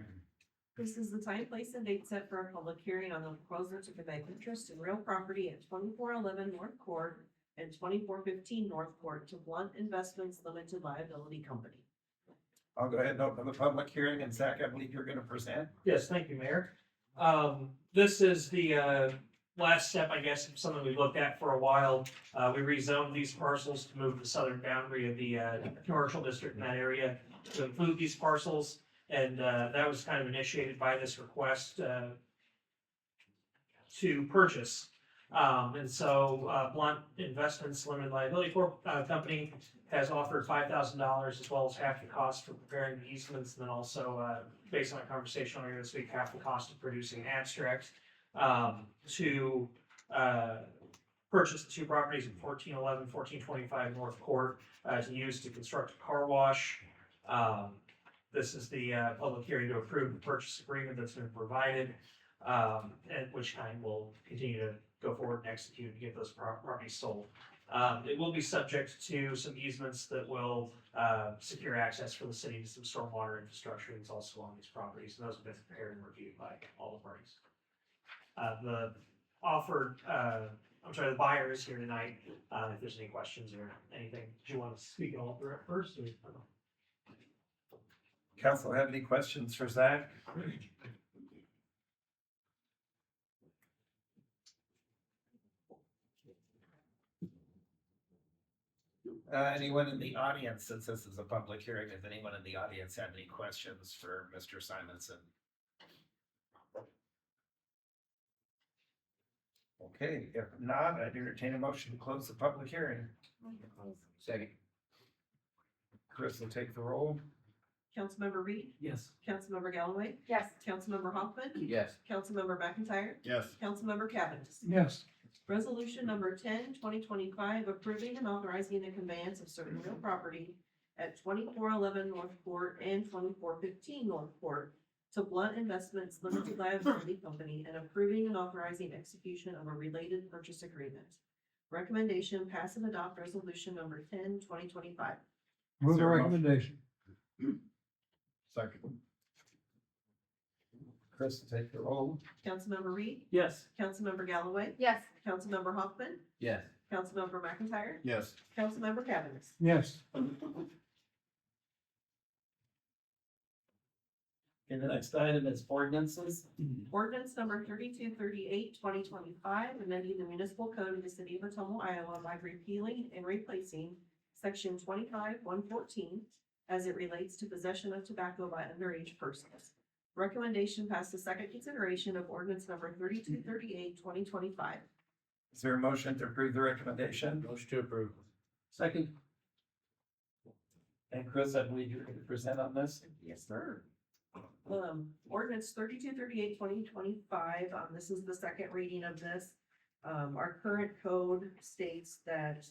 Speaker 2: This is the time, place, and date set for a public hearing on the proposal to convey interest in real property at 2411 North Court and 2415 North Court to Blunt Investments Limited Liability Company.
Speaker 1: I'll go ahead and open the public hearing, and Zach, I believe you're gonna present.
Speaker 4: Yes, thank you, Mayor. This is the last step, I guess, of something we've looked at for a while. We rezoned these parcels to move the southern boundary of the commercial district in that area to include these parcels. And that was kind of initiated by this request to purchase. And so Blunt Investments Limited Liability Company has offered $5,000 as well as half the cost for preparing the easements, and then also, based on a conversation earlier this week, half the cost of producing abstracts to purchase the two properties at 1411, 1425 North Court to use to construct a car wash. This is the public hearing to approve the purchase agreement that's been provided, at which time we'll continue to go forward and execute and get those properties sold. It will be subject to some easements that will secure access for the city to some stormwater infrastructure that's also on these properties, and those have been prepared and reviewed by all the parties. The buyer is here tonight. If there's any questions or anything, do you want to speak all through it first? Or?
Speaker 1: Council have any questions for Zach? Anyone in the audience, since this is a public hearing, does anyone in the audience have any questions for Mr. Simonson? Okay, if not, I'd entertain a motion to close the public hearing.
Speaker 6: Second.
Speaker 1: Chris will take the roll.
Speaker 2: Councilmember Reed,
Speaker 3: Yes.
Speaker 2: Councilmember Galloway,
Speaker 5: Yes.
Speaker 2: Councilmember Hoffman,
Speaker 6: Yes.
Speaker 2: Councilmember McIntyre,
Speaker 3: Yes.
Speaker 2: Councilmember Cavan.
Speaker 9: Yes,
Speaker 2: Resolution number 10, 2025, approving and authorizing the conveyance of certain real property at 2411 North Court and 2415 North Court to Blunt Investments Limited Liability Company and approving and authorizing execution of a related purchase agreement. Recommendation, pass and adopt resolution number 10, 2025.
Speaker 9: move the
Speaker 1: there a motion?
Speaker 9: recommendation.
Speaker 1: Is Second. Chris, take the roll.
Speaker 2: Councilmember Reed,
Speaker 7: Yes.
Speaker 2: Councilmember Galloway,
Speaker 5: Yes.
Speaker 2: Councilmember Hoffman,
Speaker 3: Yes.
Speaker 2: Councilmember McIntyre,
Speaker 1: Yes.
Speaker 2: Councilmember Cavanagh.
Speaker 9: Yes.
Speaker 1: Okay, the next item is ordinances.
Speaker 2: Ordinance number 3238, 2025, amending the municipal code of the city of Ottumwa, Iowa by repealing and replacing section 25-114 as it relates to possession of tobacco by underage persons. Recommendation passed the second consideration of ordinance number 3238, 2025.
Speaker 1: Is there a motion to approve the recommendation?
Speaker 3: Motion to approve.
Speaker 1: Second. And Chris, I believe you're going to present on this?
Speaker 2: Yes, sir. Ordinance 3238, 2025. This is the second reading of this. Our current code states that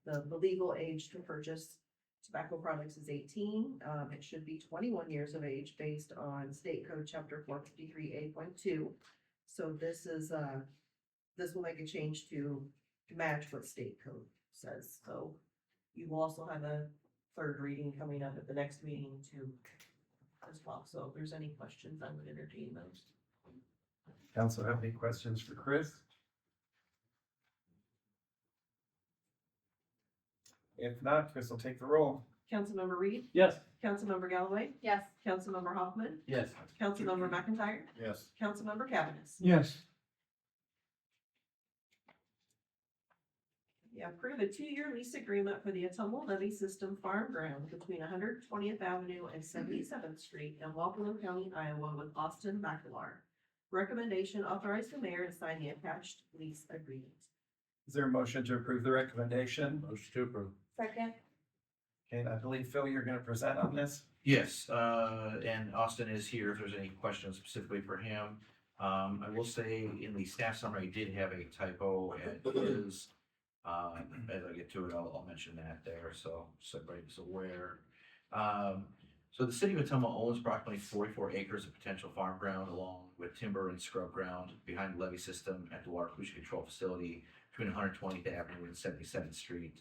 Speaker 2: the legal age to purchase tobacco products is 18. It should be 21 years of age based on state code chapter 453A.2. So this is, this will make a change to match what state code says. So you will also have a third reading coming up at the next meeting too as well. So if there's any questions, I would entertain those.
Speaker 1: Council have any questions for Chris? If not, Chris will take the roll.
Speaker 2: Councilmember Reed,
Speaker 7: Yes.
Speaker 2: Councilmember Galloway,
Speaker 5: Yes.
Speaker 2: Councilmember Hoffman,
Speaker 3: Yes.
Speaker 2: Councilmember McIntyre,
Speaker 1: Yes.
Speaker 2: Councilmember Cavanagh.
Speaker 9: Yes.
Speaker 2: Yeah, approve a 2-year lease agreement for the Ottumwa Levy System Farm Ground between 120th Avenue and 77th Street in Wapello County, Iowa with Austin Bacalar. Recommendation, authorize the mayor to sign the attached lease agreement.
Speaker 1: Is there a motion to approve the recommendation?
Speaker 3: Motion to approve.
Speaker 5: Second.
Speaker 1: Okay, and I believe, Phil, you're going to present on this?
Speaker 6: Yes, and Austin is here if there's any questions specifically for him. I will say in the staff summary, I did have a typo at his, as I get to it, I'll mention that there, so everybody's aware. So the city of Ottumwa owns approximately 44 acres of potential farm ground along with timber and scrub ground behind the levee system at the water pollution control facility between 120th Avenue and 77th Street.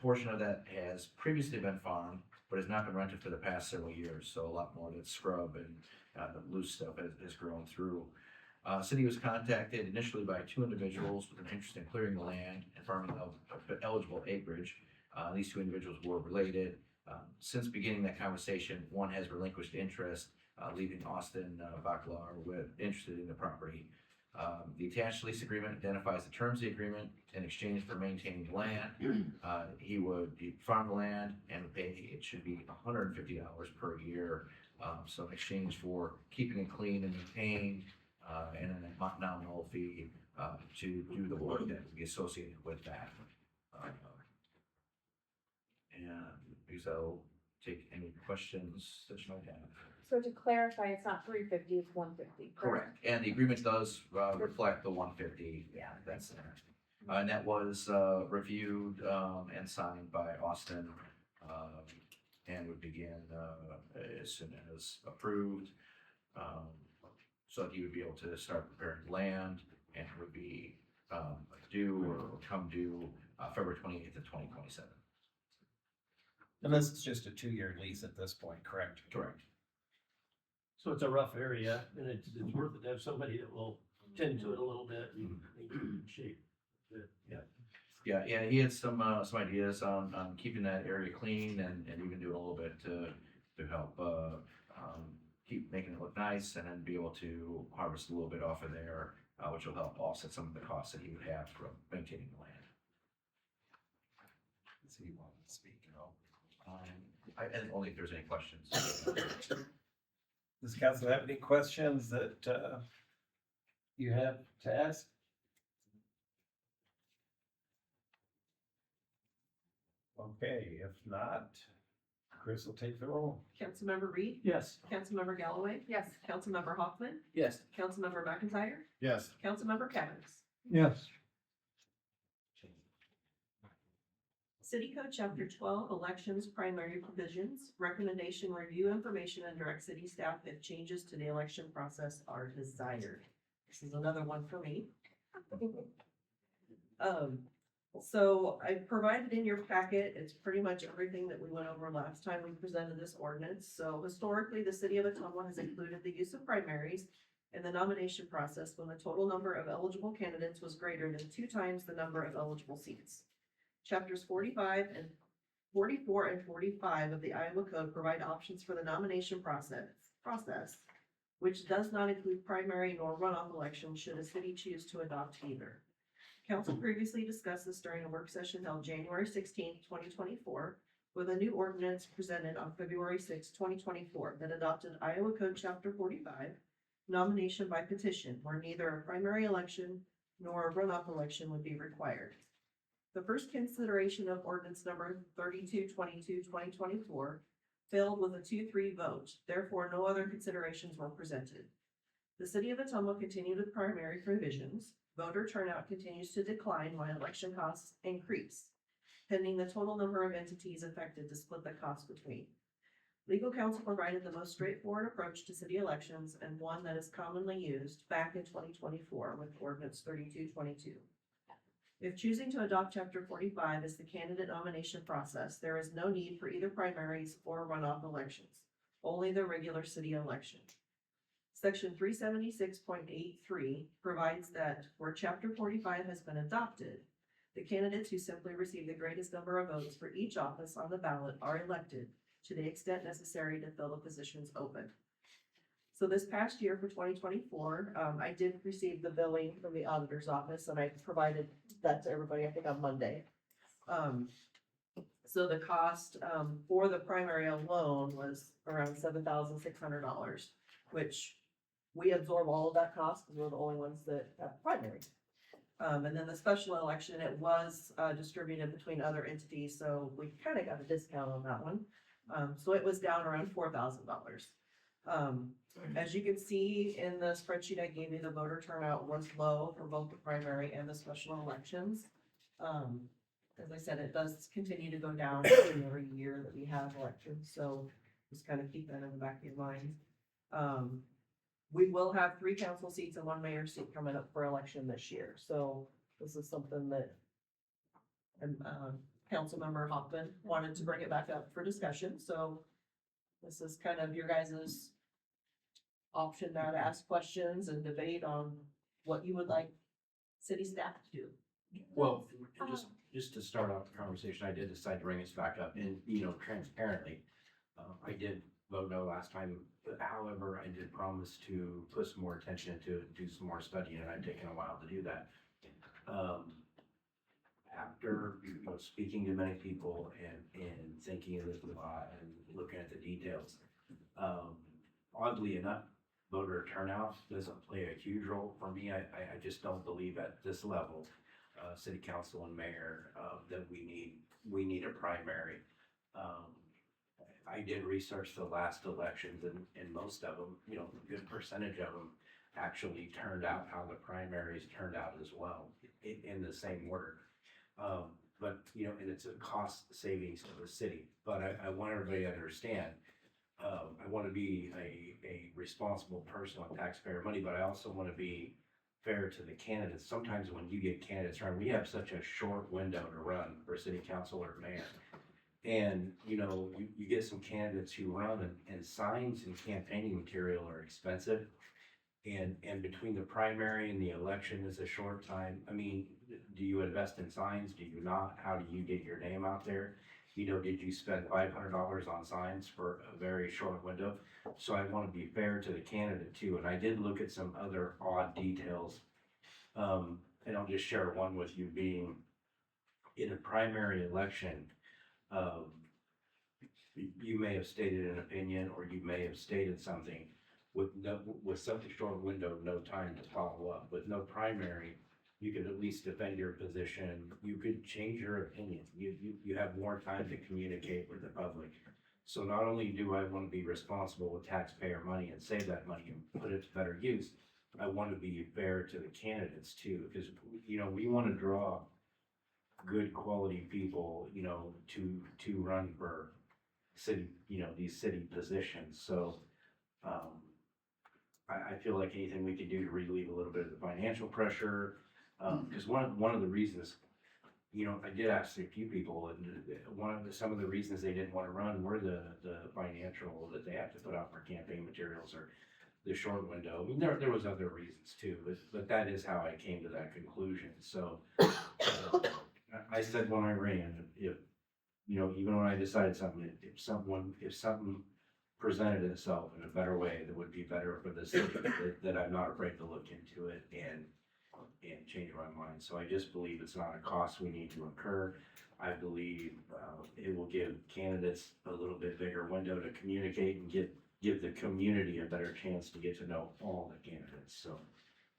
Speaker 6: Portion of that has previously been farmed, but has not been rented for the past several years. So a lot more of that scrub and the loose stuff has grown through. City was contacted initially by 2 individuals with an interest in clearing the land and farming eligible acreage. These 2 individuals were related. Since beginning that conversation, one has relinquished interest, leaving Austin Bacalar interested in the property. The attached lease agreement identifies the terms of the agreement in exchange for maintaining the land. He'd farm the land and would pay, it should be $150 per year. So in exchange for keeping it clean and maintained, and then a nominal fee to do the work that would be associated with that. And because I'll take any questions that you might have.
Speaker 11: So to clarify, it's not 350, it's 150.
Speaker 6: Correct, and the agreement does reflect the 150.
Speaker 11: Yeah.
Speaker 6: That's there. And that was reviewed and signed by Austin, and would begin as soon as approved. So that he would be able to start preparing land, and it would be due or come due February 28th of 2027.
Speaker 1: And this is just a 2-year lease at this point, correct?
Speaker 6: Correct.
Speaker 3: So it's a rough area, and it's worth it to have somebody that will tend to it a little bit and keep it in shape.
Speaker 6: Yeah, he had some ideas on keeping that area clean and even doing a little bit to help keep making it look nice, and then be able to harvest a little bit off of there, which will help offset some of the costs that he would have from maintaining the land.
Speaker 1: Does he want to speak at all?
Speaker 6: And only if there's any questions.
Speaker 1: Does council have any questions that you have to ask? Okay, if not, Chris will take the roll.
Speaker 2: Councilmember Reed,
Speaker 7: Yes.
Speaker 2: Councilmember Galloway,
Speaker 5: Yes.
Speaker 2: Councilmember Hoffman,
Speaker 3: Yes.
Speaker 2: Councilmember McIntyre,
Speaker 1: Yes.
Speaker 2: Councilmember Cavanagh.
Speaker 9: Yes.
Speaker 2: City Code Chapter 12, Elections, Primary Provisions, Recommendation, Review Information, and direct city staff if changes to the election process are desired. This is another one for me. So I provided in your packet, it's pretty much everything that we went over last time we presented this ordinance. So historically, the city of Ottumwa has included the use of primaries in the nomination process when the total number of eligible candidates was greater than 2 times the number of eligible seats. Chapters 44 and 45 of the Iowa Code provide options for the nomination process, which does not include primary nor runoff elections should a city choose to adopt either. Council previously discussed this during a work session held January 16th, 2024, with a new ordinance presented on February 6th, 2024, that adopted Iowa Code Chapter 45, nomination by petition, where neither a primary election nor a runoff election would be required. The first consideration of ordinance number 3222, 2024 failed with a 2-3 vote. Therefore, no other considerations were presented. The city of Ottumwa continued with primary provisions. Voter turnout continues to decline while election costs increase, pending the total number of entities affected to split the cost between. Legal counsel provided the most straightforward approach to city elections and one that is commonly used back in 2024 with ordinance 3222. If choosing to adopt chapter 45 as the candidate nomination process, there is no need for either primaries or runoff elections, only the regular city election. Section 376.83 provides that where chapter 45 has been adopted, the candidates who simply receive the greatest number of votes for each office on the ballot are elected to the extent necessary to fill the positions open. So this past year for 2024, I did receive the billing from the auditor's office and I provided that to everybody, I think on Monday. So the cost, for the primary alone was around $7,600, which we absorb all of that cost because we're the only ones that have primary. And then the special election, it was, distributed between other entities, so we kind of got a discount on that one. So it was down around $4,000. As you can see in the spreadsheet I gave you, the voter turnout was low for both the primary and the special elections. As I said, it does continue to go down every year that we have elections, so just kind of keep that in the back of your mind. We will have 3 council seats and 1 mayor seat coming up for election this year, so this is something that Councilmember Hoffman wanted to bring it back up for discussion, so this is kind of your guys' option now to ask questions and debate on what you would like city staff to do.
Speaker 6: Well, just to start off the conversation, I did decide to bring this back up and, transparently, I did vote no last time. However, I did promise to put some more attention into it, and do some more studying, and I've taken a while to do that. After, speaking to many people and thinking of this a lot and looking at the details, oddly enough, voter turnout doesn't play a huge role for me. I just don't believe at this level, city council and mayor, that we need a primary. I did research the last elections and most of them, a good percentage of them actually turned out how the primaries turned out as well, in the same order. But, and it's a cost savings to the city, but I want everybody to understand, I want to be a responsible person on taxpayer money, but I also want to be fair to the candidates. Sometimes when you get candidates run, we have such a short window to run for city council or mayor. And, you get some candidates who run and signs and campaigning material are expensive. And between the primary and the election is a short time. I mean, do you invest in signs? Do you not? How do you get your name out there? Did you spend $500 on signs for a very short window? So I want to be fair to the candidate too. And I did look at some other odd details. And I'll just share one with you, being in a primary election. You may have stated an opinion or you may have stated something with such a short window, no time to follow up. With no primary, you could at least defend your position. You could change your opinion. You have more time to communicate with the public. So not only do I want to be responsible with taxpayer money and save that money and put it to better use, I want to be fair to the candidates too, because, we want to draw good quality people, to run for city, these city positions. So, I feel like anything we can do to relieve a little bit of the financial pressure, because one of the reasons I did ask a few people, and some of the reasons they didn't want to run were the financial that they have to put out for campaign materials or the short window. I mean, there was other reasons too, but that is how I came to that conclusion. So I said when I ran, if even when I decided something, if something presented itself in a better way that would be better for the city, that I'm not afraid to look into it and change my mind. So I just believe it's not a cost we need to incur. I believe it will give candidates a little bit bigger window to communicate and give the community a better chance to get to know all the candidates. So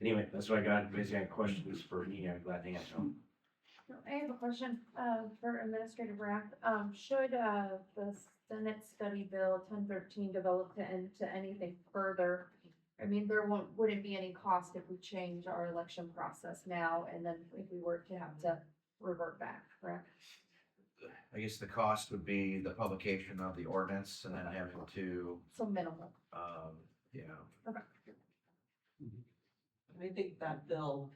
Speaker 6: anyway, that's what I got. Basically, I have questions for me. I'm glad to answer them.
Speaker 11: I have a question, for Administrative Rath. Should, the Senate Study Bill 1013 develop into anything further? I mean, there wouldn't be any cost if we change our election process now, and then if we were to have to revert back, correct?
Speaker 6: I guess the cost would be the publication of the ordinance and then having to,
Speaker 11: So minimal.
Speaker 6: yeah.
Speaker 2: I think that bill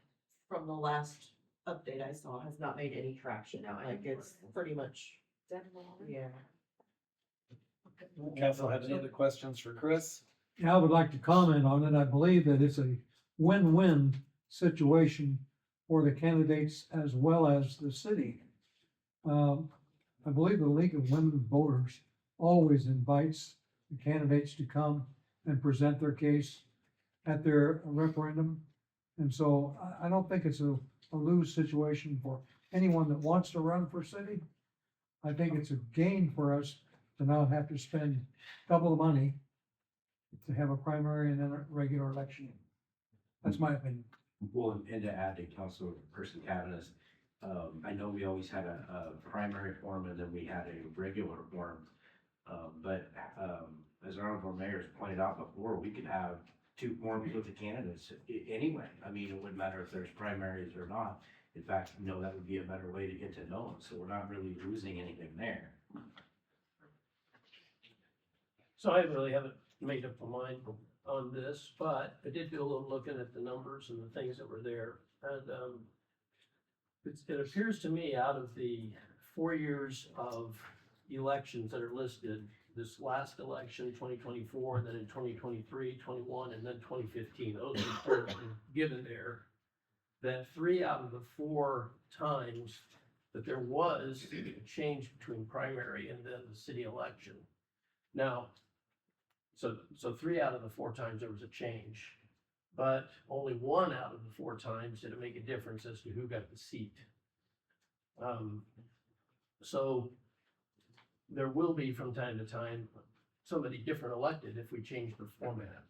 Speaker 2: from the last update I saw has not made any traction. Like it's pretty much, yeah.
Speaker 1: Council have any other questions for Chris?
Speaker 9: I would like to comment on it. I believe that it's a win-win situation for the candidates as well as the city. I believe the League of Women Voters always invites the candidates to come and present their case at their referendum. And so I don't think it's a lose situation for anyone that wants to run for city. I think it's a gain for us to not have to spend double the money to have a primary and then a regular election. That's my opinion.
Speaker 6: Well, and to add to Councilperson Cavanagh's, I know we always had a primary form and then we had a regular form. But as our honorable mayor's pointed out before, we could have two forms with the candidates anyway. I mean, it wouldn't matter if there's primaries or not. In fact, that would be a better way to get to know them. So we're not really losing anything there.
Speaker 3: So I really haven't made up my mind on this, but I did do a little looking at the numbers and the things that were there. And it appears to me out of the 4 years of elections that are listed, this last election, 2024, and then in 2023, 21, and then 2015, those are given there, that 3 out of the 4 times that there was a change between primary and then the city election. Now, so 3 out of the 4 times there was a change, but only 1 out of the 4 times did it make a difference as to who got the seat. So there will be from time to time somebody different elected if we change the format.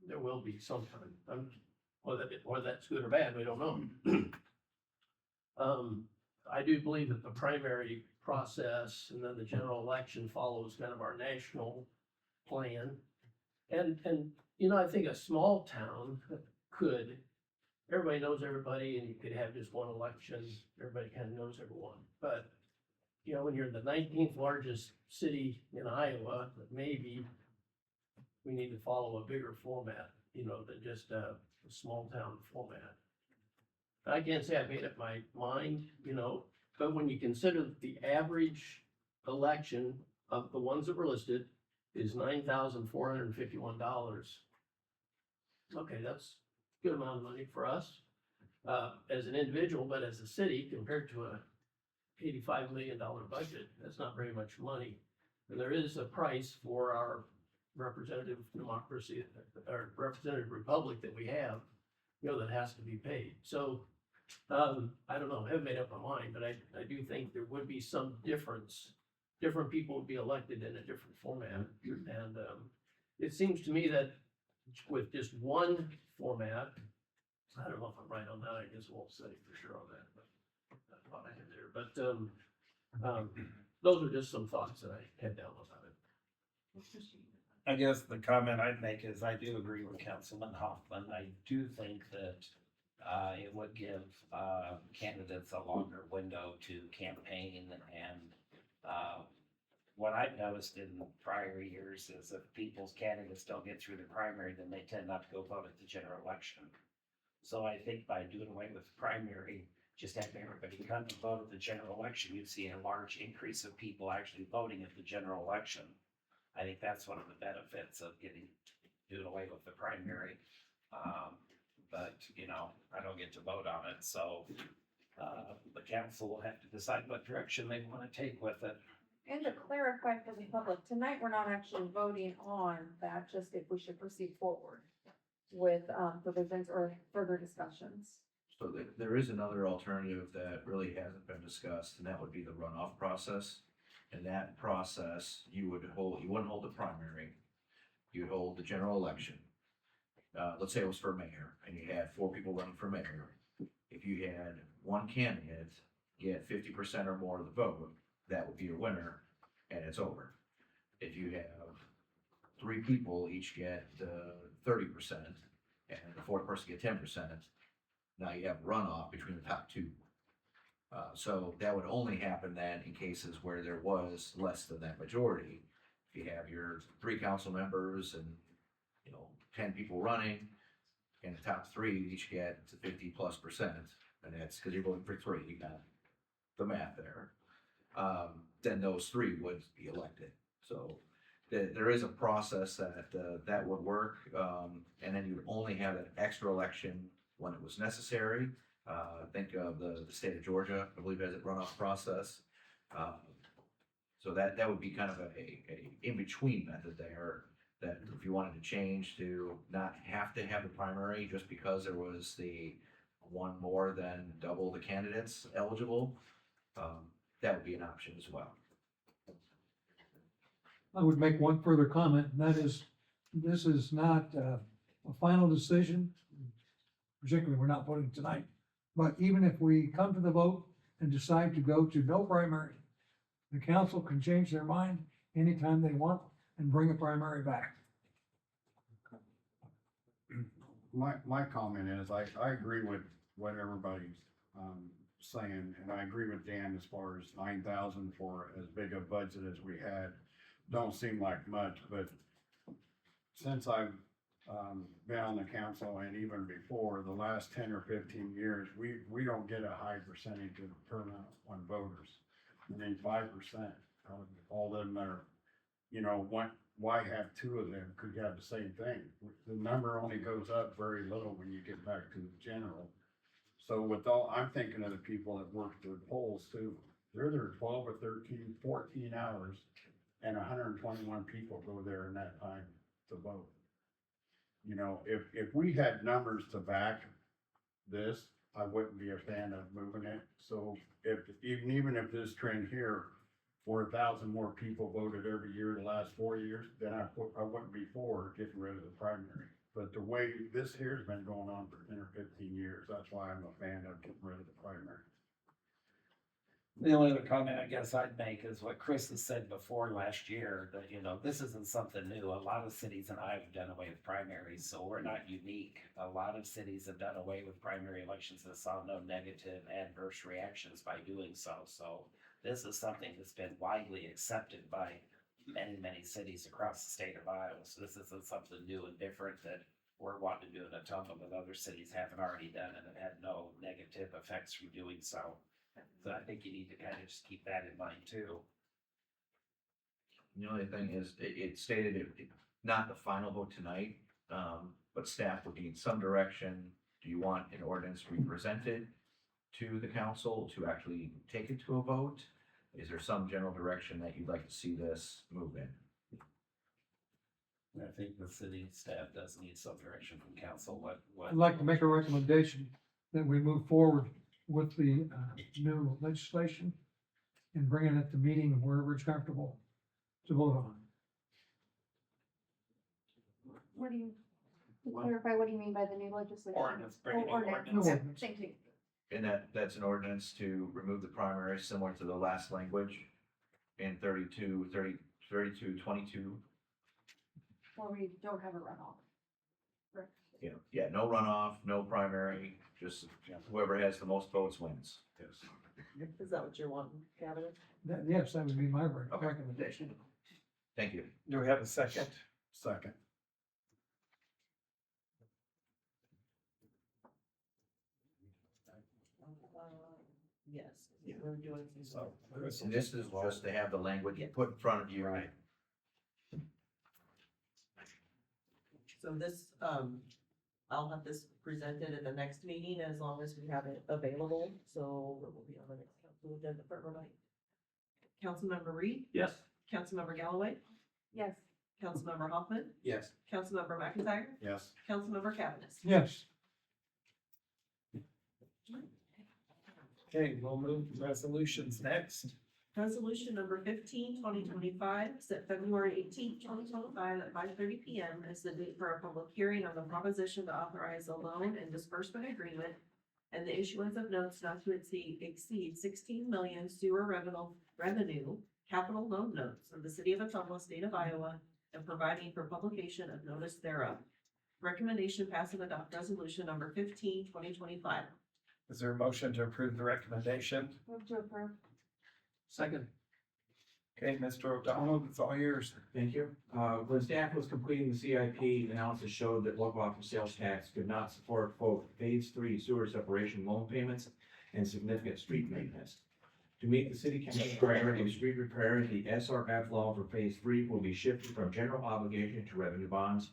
Speaker 3: There will be sometime, or that's good or bad, we don't know. I do believe that the primary process and then the general election follows kind of our national plan. And I think a small town could, everybody knows everybody and you could have just one election, everybody kind of knows everyone. But, when you're the 19th largest city in Iowa, maybe we need to follow a bigger format, than just a small town format. I can't say I made up my mind, but when you consider that the average election of the ones that were listed is $9,451. Okay, that's a good amount of money for us as an individual, but as a city, compared to a $85 million budget, that's not very much money. And there is a price for our representative democracy, our representative republic that we have, that has to be paid. So I don't know, I haven't made up my mind, but I do think there would be some difference. Different people would be elected in a different format. And it seems to me that with just one format, I don't know if I'm right on that, I guess we'll say for sure on that, but that's what I had there. But those are just some thoughts that I had down about it.
Speaker 1: I guess the comment I'd make is I do agree with Councilman Hoffman. I do think that it would give candidates a longer window to campaign. And what I've noticed in prior years is if people's candidates don't get through the primary, then they tend not to go vote at the general election. So I think by doing away with the primary, just having everybody come and vote at the general election, you'd see a large increase of people actually voting at the general election. I think that's one of the benefits of doing away with the primary. But, you know, I don't get to vote on it, so, the council will have to decide what direction they want to take with it.
Speaker 11: And to clarify for the public, tonight, we're not actually voting on that, just if we should proceed forward with, provisions or further discussions.
Speaker 6: So there is another alternative that really hasn't been discussed, and that would be the runoff process. In that process, you wouldn't hold the primary, you'd hold the general election. Let's say it was for mayor, and you had 4 people running for mayor. If you had one candidate get 50% or more of the vote, that would be your winner, and it's over. If you have 3 people each get 30%, and the 4th person get 10%, now you have runoff between the top 2. So that would only happen then in cases where there was less than that majority. If you have your 3 council members and, 10 people running, and the top 3 each get to 50+%, and that's because you're voting for 3, you got the math there. Then those 3 would be elected. So there is a process that would work, and then you would only have an extra election when it was necessary. Think of the state of Georgia, I believe, has a runoff process. So that would be kind of a in-between method there, that if you wanted to change to not have to have the primary just because there was the one more than double the candidates eligible, that would be an option as well.
Speaker 9: I would make one further comment, and that is, this is not a final decision. Particularly, we're not voting tonight. But even if we come to the vote and decide to go to no primary, the council can change their mind anytime they want and bring a primary back.
Speaker 12: My comment is, I agree with what everybody's, saying, and I agree with Dan as far as 9,000 for as big a budget as we had. Don't seem like much, but since I've, been on the council and even before, the last 10 or 15 years, we don't get a high percentage of turnout on voters. I mean, 5% out of all of them that are, why have 2 of them? Could you have the same thing? The number only goes up very little when you get back to the general. So I'm thinking of the people that work the polls too. They're there 12 or 13, 14 hours, and 121 people go there in that time to vote. If we had numbers to back this, I wouldn't be a fan of moving it. So even if this trend here, 4,000 more people voted every year the last 4 years, then I wouldn't be for getting rid of the primary. But the way this here has been going on for 10 or 15 years, that's why I'm a fan of getting rid of the primary.
Speaker 1: The only other comment I guess I'd make is what Chris has said before last year, that, this isn't something new. A lot of cities in Iowa have done away with primaries, so we're not unique. A lot of cities have done away with primary elections and saw no negative adverse reactions by doing so. So this is something that's been widely accepted by many, many cities across the state of Iowa. So this isn't something new and different that we're wanting to do in Ottumwa that other cities haven't already done and have had no negative effects from doing so. So I think you need to kind of just keep that in mind too.
Speaker 6: The only thing is, it stated not the final vote tonight, but staff would need some direction. Do you want an ordinance to be presented to the council to actually take it to a vote? Is there some general direction that you'd like to see this move in?
Speaker 1: I think the city staff does need some direction from council.
Speaker 9: I'd like to make a recommendation that we move forward with the new legislation and bring it at the meeting wherever it's comfortable to vote on.
Speaker 11: To clarify, what do you mean by the new legislation?
Speaker 1: Ordinance, bring a new
Speaker 11: Ordinance.
Speaker 1: ordinance.
Speaker 11: Okay, thank you.
Speaker 6: And that's an ordinance to remove the primary, similar to the last language in 3222.
Speaker 11: Or we don't have a runoff. Correct.
Speaker 6: Yeah, no runoff, no primary, just whoever has the most votes wins.
Speaker 12: Yes.
Speaker 2: Is that what you're wanting, Gavin?
Speaker 9: Yes, that would be my recommendation.
Speaker 6: Thank you.
Speaker 1: Do we have a second?
Speaker 12: Second.
Speaker 2: We're doing some.
Speaker 1: So,
Speaker 6: And this is just to have the language put in front of you.
Speaker 1: Right.
Speaker 2: So this, I'll have this presented at the next meeting as long as we have it available, so it will be on the next council agenda for everybody. Councilmember Reed,
Speaker 3: Yes.
Speaker 2: Councilmember Galloway,
Speaker 11: Yes.
Speaker 2: Councilmember Hoffman,
Speaker 6: Yes.
Speaker 2: Councilmember McIntyre,
Speaker 12: Yes.
Speaker 2: Councilmember Cavanagh.
Speaker 9: Yes,
Speaker 1: okay, we'll move to resolutions next.
Speaker 2: Resolution number 15, 2025, set February 18, 2025 at 5:30 PM is the date for a public hearing on the proposition to authorize a loan and disbursement agreement and the issuance of notes not to exceed 16 million sewer revenue capital loan notes of the city of Ottumwa, state of Iowa, and providing for publication of notice thereof. Recommendation pass and adopt resolution number 15, 2025.
Speaker 1: Is there a motion to approve the recommendation?
Speaker 11: Move to approve.
Speaker 3: Second.
Speaker 1: Okay, Mr. O'Donnell, it's all yours.
Speaker 10: Thank you. When staff was completing the CIP, analysis showed that local option sales tax could not support both phase 3 sewer separation loan payments and significant street maintenance. To meet the city council's priority of street repair, the SRF loan for phase 3 will be shifted from general obligation to revenue bonds.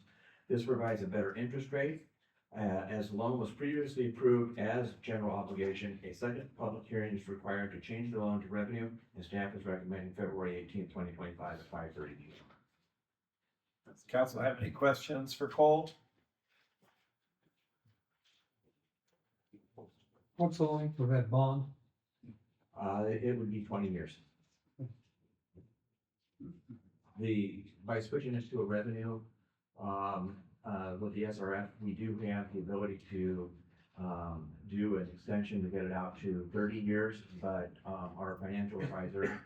Speaker 10: This provides a better interest rate. As the loan was previously approved as general obligation, a second public hearing is required to change the loan to revenue, and staff is recommending February 18th, 2025 at 5:30 p.m.
Speaker 1: Does council have any questions for Cole?
Speaker 9: what's the length of that bond?
Speaker 10: It would be 20 years. By switching this to a revenue, with the SRF, we do have the ability to, do an extension to get it out to 30 years, but, our financial advisor,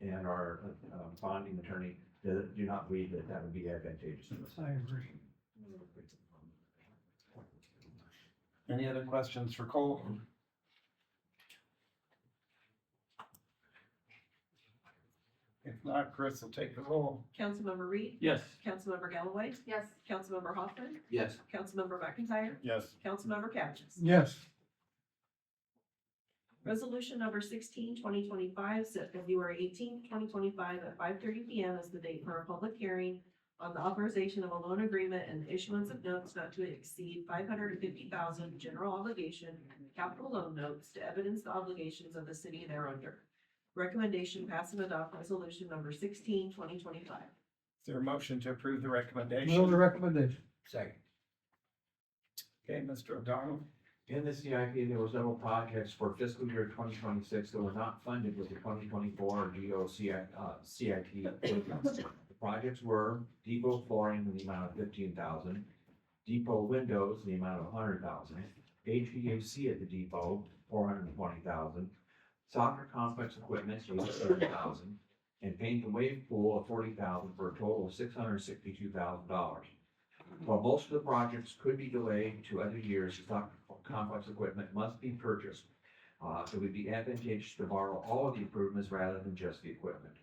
Speaker 10: and our, bonding attorney do not believe that that would be advantageous to us.
Speaker 9: I agree.
Speaker 1: Any other questions for Cole? If not, Chris will take the roll.
Speaker 2: Councilmember Reed,
Speaker 3: Yes.
Speaker 2: Councilmember Galloway,
Speaker 11: Yes.
Speaker 2: Councilmember Hoffman,
Speaker 6: Yes.
Speaker 2: Councilmember McIntyre,
Speaker 12: Yes.
Speaker 2: Councilmember Cavanagh.
Speaker 9: Yes,
Speaker 2: Resolution number 16, 2025, set February 18, 2025 at 5:30 PM is the date for a public hearing on the authorization of a loan agreement and the issuance of notes not to exceed 550,000 general obligation capital loan notes to evidence the obligations of the city thereunder. Recommendation pass and adopt resolution number 16, 2025.
Speaker 1: Is there a motion to approve the
Speaker 9: move the
Speaker 1: recommendation?
Speaker 9: recommendation.
Speaker 6: Second.
Speaker 1: Okay, Mr. O'Donnell.
Speaker 10: In the CIP, there were several projects for fiscal year 2026 that were not funded with the 2024 GO CIP. The projects were depot flooring in the amount of 15,000, depot windows in the amount of 100,000, HVAC at the depot, 420,000, soccer complex equipment, 30,000, and paint and wave pool of 40,000 for a total of $662,000. While most of the projects could be delayed to other years, the soccer complex equipment must be purchased. It would be advantageous to borrow all of the improvements rather than just the equipment.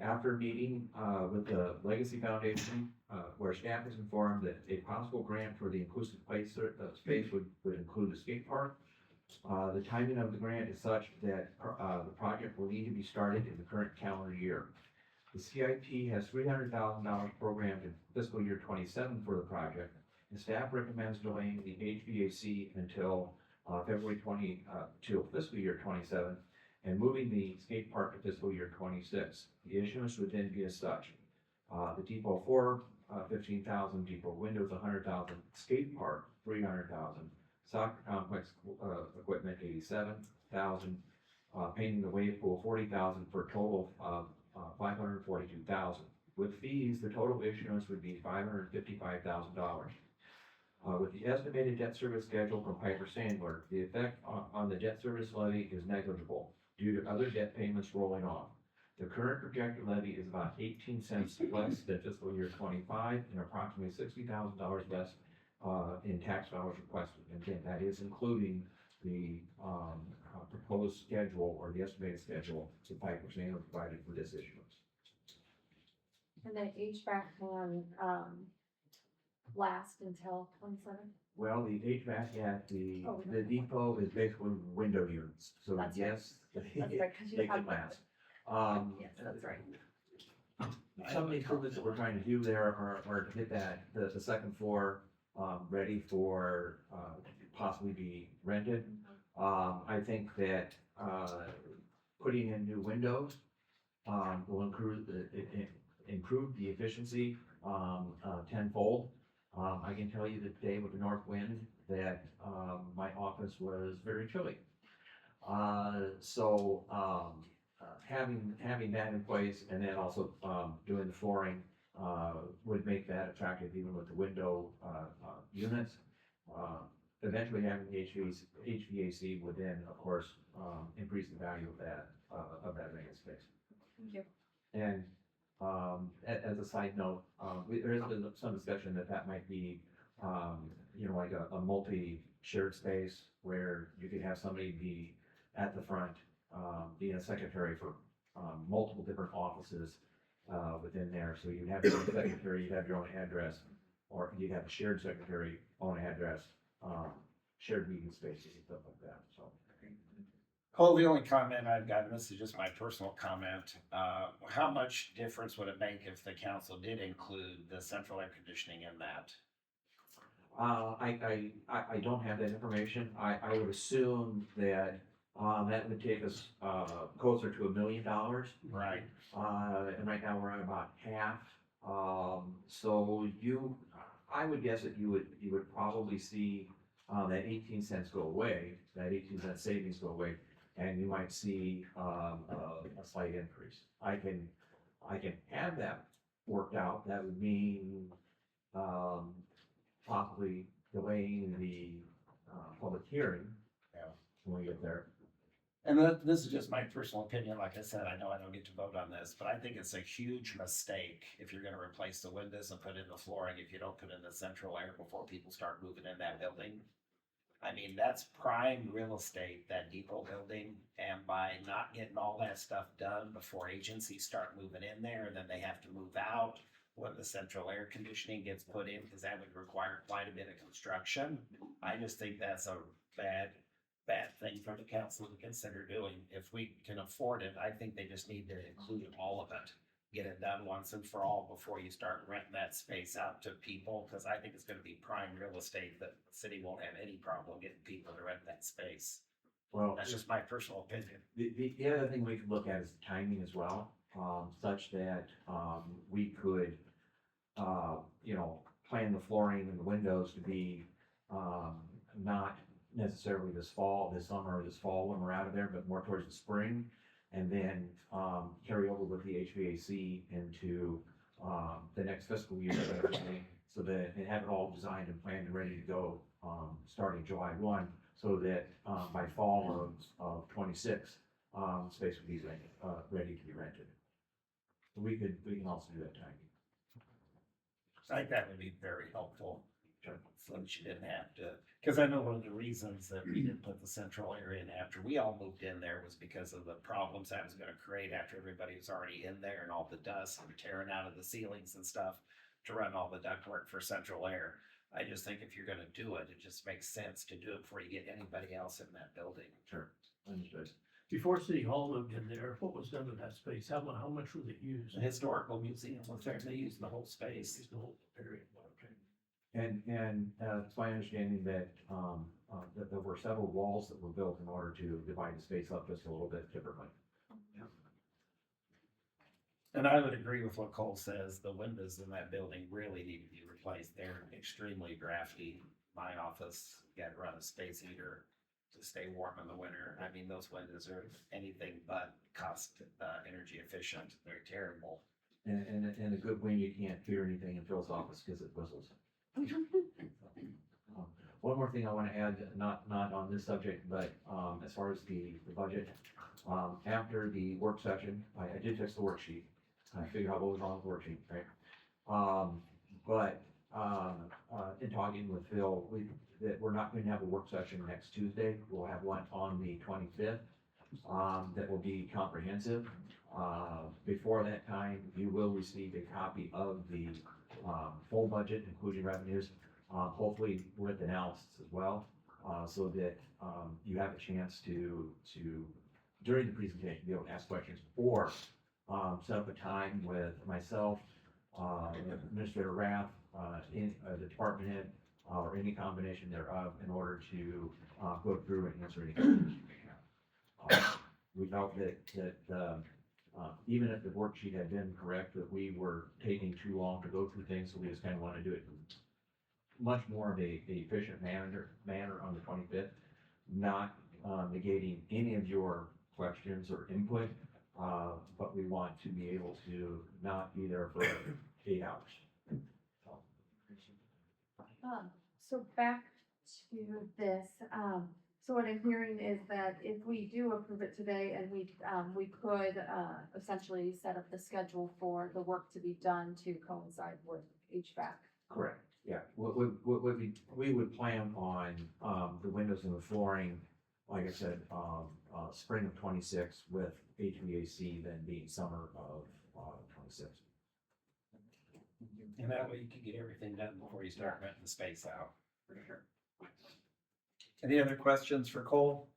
Speaker 10: After meeting with the Legacy Foundation, where staff was informed that a possible grant for the inclusive space would include a skate park. The timing of the grant is such that the project will need to be started in the current calendar year. The CIP has $300,000 programmed in fiscal year 27 for the project, and staff recommends delaying the HVAC until February 20 till fiscal year 27, and moving the skate park to fiscal year 26. The issuance would then be as such: the depot floor, 15,000; depot windows, 100,000; skate park, 300,000; soccer complex equipment, 87,000; painting the wave pool, 40,000, for a total of 542,000. With fees, the total issuance would be $555,000. With the estimated debt service schedule from Piper Sandler, the effect on the debt service levy is negligible due to other debt payments rolling off. The current projected levy is about 18 cents less than fiscal year 25, and approximately $60,000 less in tax dollars requested. And again, that is including the proposed schedule or the estimated schedule that Piper Sandler provided for this issuance.
Speaker 11: And then HVAC plan, last until 27?
Speaker 6: Well, the HVAC at the
Speaker 11: Oh, we
Speaker 6: the
Speaker 11: don't-
Speaker 6: depot is basically window units, so
Speaker 11: That's right.
Speaker 6: yes,
Speaker 11: That's right, 'cause you
Speaker 6: they
Speaker 11: have
Speaker 6: can
Speaker 11: the-
Speaker 6: last.
Speaker 11: Yes, that's right.
Speaker 6: Some of the improvements that we're trying to do there are to get the second floor, ready for, possibly be rented. I think that, putting in new windows, will improve the efficiency, tenfold. I can tell you that today with the north wind, that, my office was very chilly. Having that in place and then also, doing the flooring, would make that attractive even with the window, units. Eventually having the HVAC would then, of course, increase the value of that vacant space.
Speaker 11: Thank you.
Speaker 6: And, as a side note, there has been some discussion that might be, like a multi-shared space where you could have somebody be at the front, being a secretary for, multiple different offices, within there. So you'd have your own secretary, you'd have your own address, or you'd have a shared secretary, own address, shared meeting spaces and stuff like that, so.
Speaker 1: Oh, the only comment I've got, and this is just my personal comment, how much difference would it make if the council did include the central air conditioning in that?
Speaker 6: I don't have that information. I would assume that, that would take us, closer to $1 million.
Speaker 1: Right.
Speaker 6: And right now we're at about half. So I would guess that you would probably see, that 18 cents go away, that 18 cent savings go away, and you might see, a slight increase. I can have that worked out. That would mean, possibly delaying the, public hearing.
Speaker 1: Yeah.
Speaker 6: When we get there.
Speaker 1: And this is just my personal opinion. Like I said, I know I don't get to vote on this, but I think it's a huge mistake if you're gonna replace the windows and put in the flooring, if you don't put in the central air before people start moving in that building. I mean, that's prime real estate, that depot building, and by not getting all that stuff done before agencies start moving in there, then they have to move out when the central air conditioning gets put in, because that would require quite a bit of construction. I just think that's a bad thing for the council to consider doing. If we can afford it, I think they just need to include all of it. Get it done once and for all before you start renting that space out to people, because I think it's gonna be prime real estate that the city won't have any problem getting people to rent that space.
Speaker 6: Well,
Speaker 1: That's just my personal opinion.
Speaker 6: the other thing we could look at is the timing as well, such that, we could, plan the flooring and the windows to be, not necessarily this summer or this fall when we're out of there, but more towards the spring. And then, carry over with the HVAC into, the next fiscal year, so that, and have it all designed and planned and ready to go, starting July 1, so that, by fall of 26, space would be ready to be rented. We can also do that timing.
Speaker 1: I think that would be very helpful.
Speaker 6: Sure.
Speaker 1: So that you didn't have to, because I know one of the reasons that we didn't put the central area in after we all moved in there was because of the problems that was gonna create after everybody was already in there and all the dust and tearing out of the ceilings and stuff to run all the ductwork for central air. I just think if you're gonna do it, it just makes sense to do it before you get anybody else in that building.
Speaker 6: Sure, understood.
Speaker 3: Before City Hall moved in there, what was done with that space? How much was it used?
Speaker 1: The historical museum was there, they used the whole space.
Speaker 3: Used the whole area, okay.
Speaker 6: And it's my understanding that, that there were several walls that were built in order to divide the space up just a little bit differently.
Speaker 1: And I would agree with what Cole says, the windows in that building really need to be replaced. They're extremely drafty. My office got to run a space heater to stay warm in the winter. I mean, those windows are anything but energy efficient. They're terrible.
Speaker 6: And a good wind, you can't hear anything in Phil's office because it whistles. One more thing I want to add, not on this subject, but as far as the budget, after the work session, I did text the worksheet. I figured out what was wrong with the worksheet, right? But in talking with Phil, that we're not going to have a work session next Tuesday. We'll have one on the 25th that will be comprehensive. Before that time, you will receive a copy of the
Speaker 13: full budget, including revenues, hopefully with analysis as well, so that, you have a chance to, during the presentation, be able to ask questions, or, set up a time with myself, Administrator Rath, in, the department head, or any combination thereof, in order to, go through and answer any questions you may have. We felt that, even if the worksheet had been correct, that we were taking too long to go through things, so we just kind of want to do it much more of a efficient manner on the 25th, not negating any of your questions or input, but we want to be able to not be there for 8 hours.
Speaker 11: So back to this, so what I'm hearing is that if we do approve it today and we could, essentially set up the schedule for the work to be done to coincide with HVAC.
Speaker 13: Correct. Yeah, we would plan on, the windows and the flooring, like I said, spring of 26 with HVAC then being summer of 26.
Speaker 1: And that way you can get everything done before you start renting the space out. For sure. Any other questions for Cole?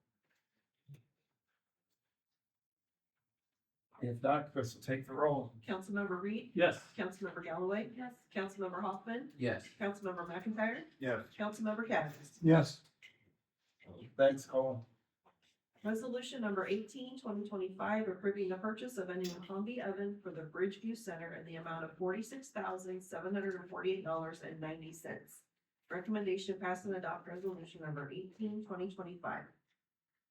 Speaker 1: If not, Chris will take the roll.
Speaker 2: Councilmember Reed,
Speaker 7: Yes.
Speaker 2: Councilmember Galloway,
Speaker 11: Yes.
Speaker 2: Councilmember Hoffman,
Speaker 6: Yes.
Speaker 2: Councilmember McIntyre,
Speaker 12: Yes.
Speaker 2: Councilmember Cavanagh.
Speaker 9: Yes,
Speaker 1: Thanks, Cole.
Speaker 2: Resolution number 18, 2025, approving the purchase of a new Humvee oven for the Bridgeview Center in the amount of $46,748.90. Recommendation pass and adopt resolution number 18, 2025.
Speaker 1: Is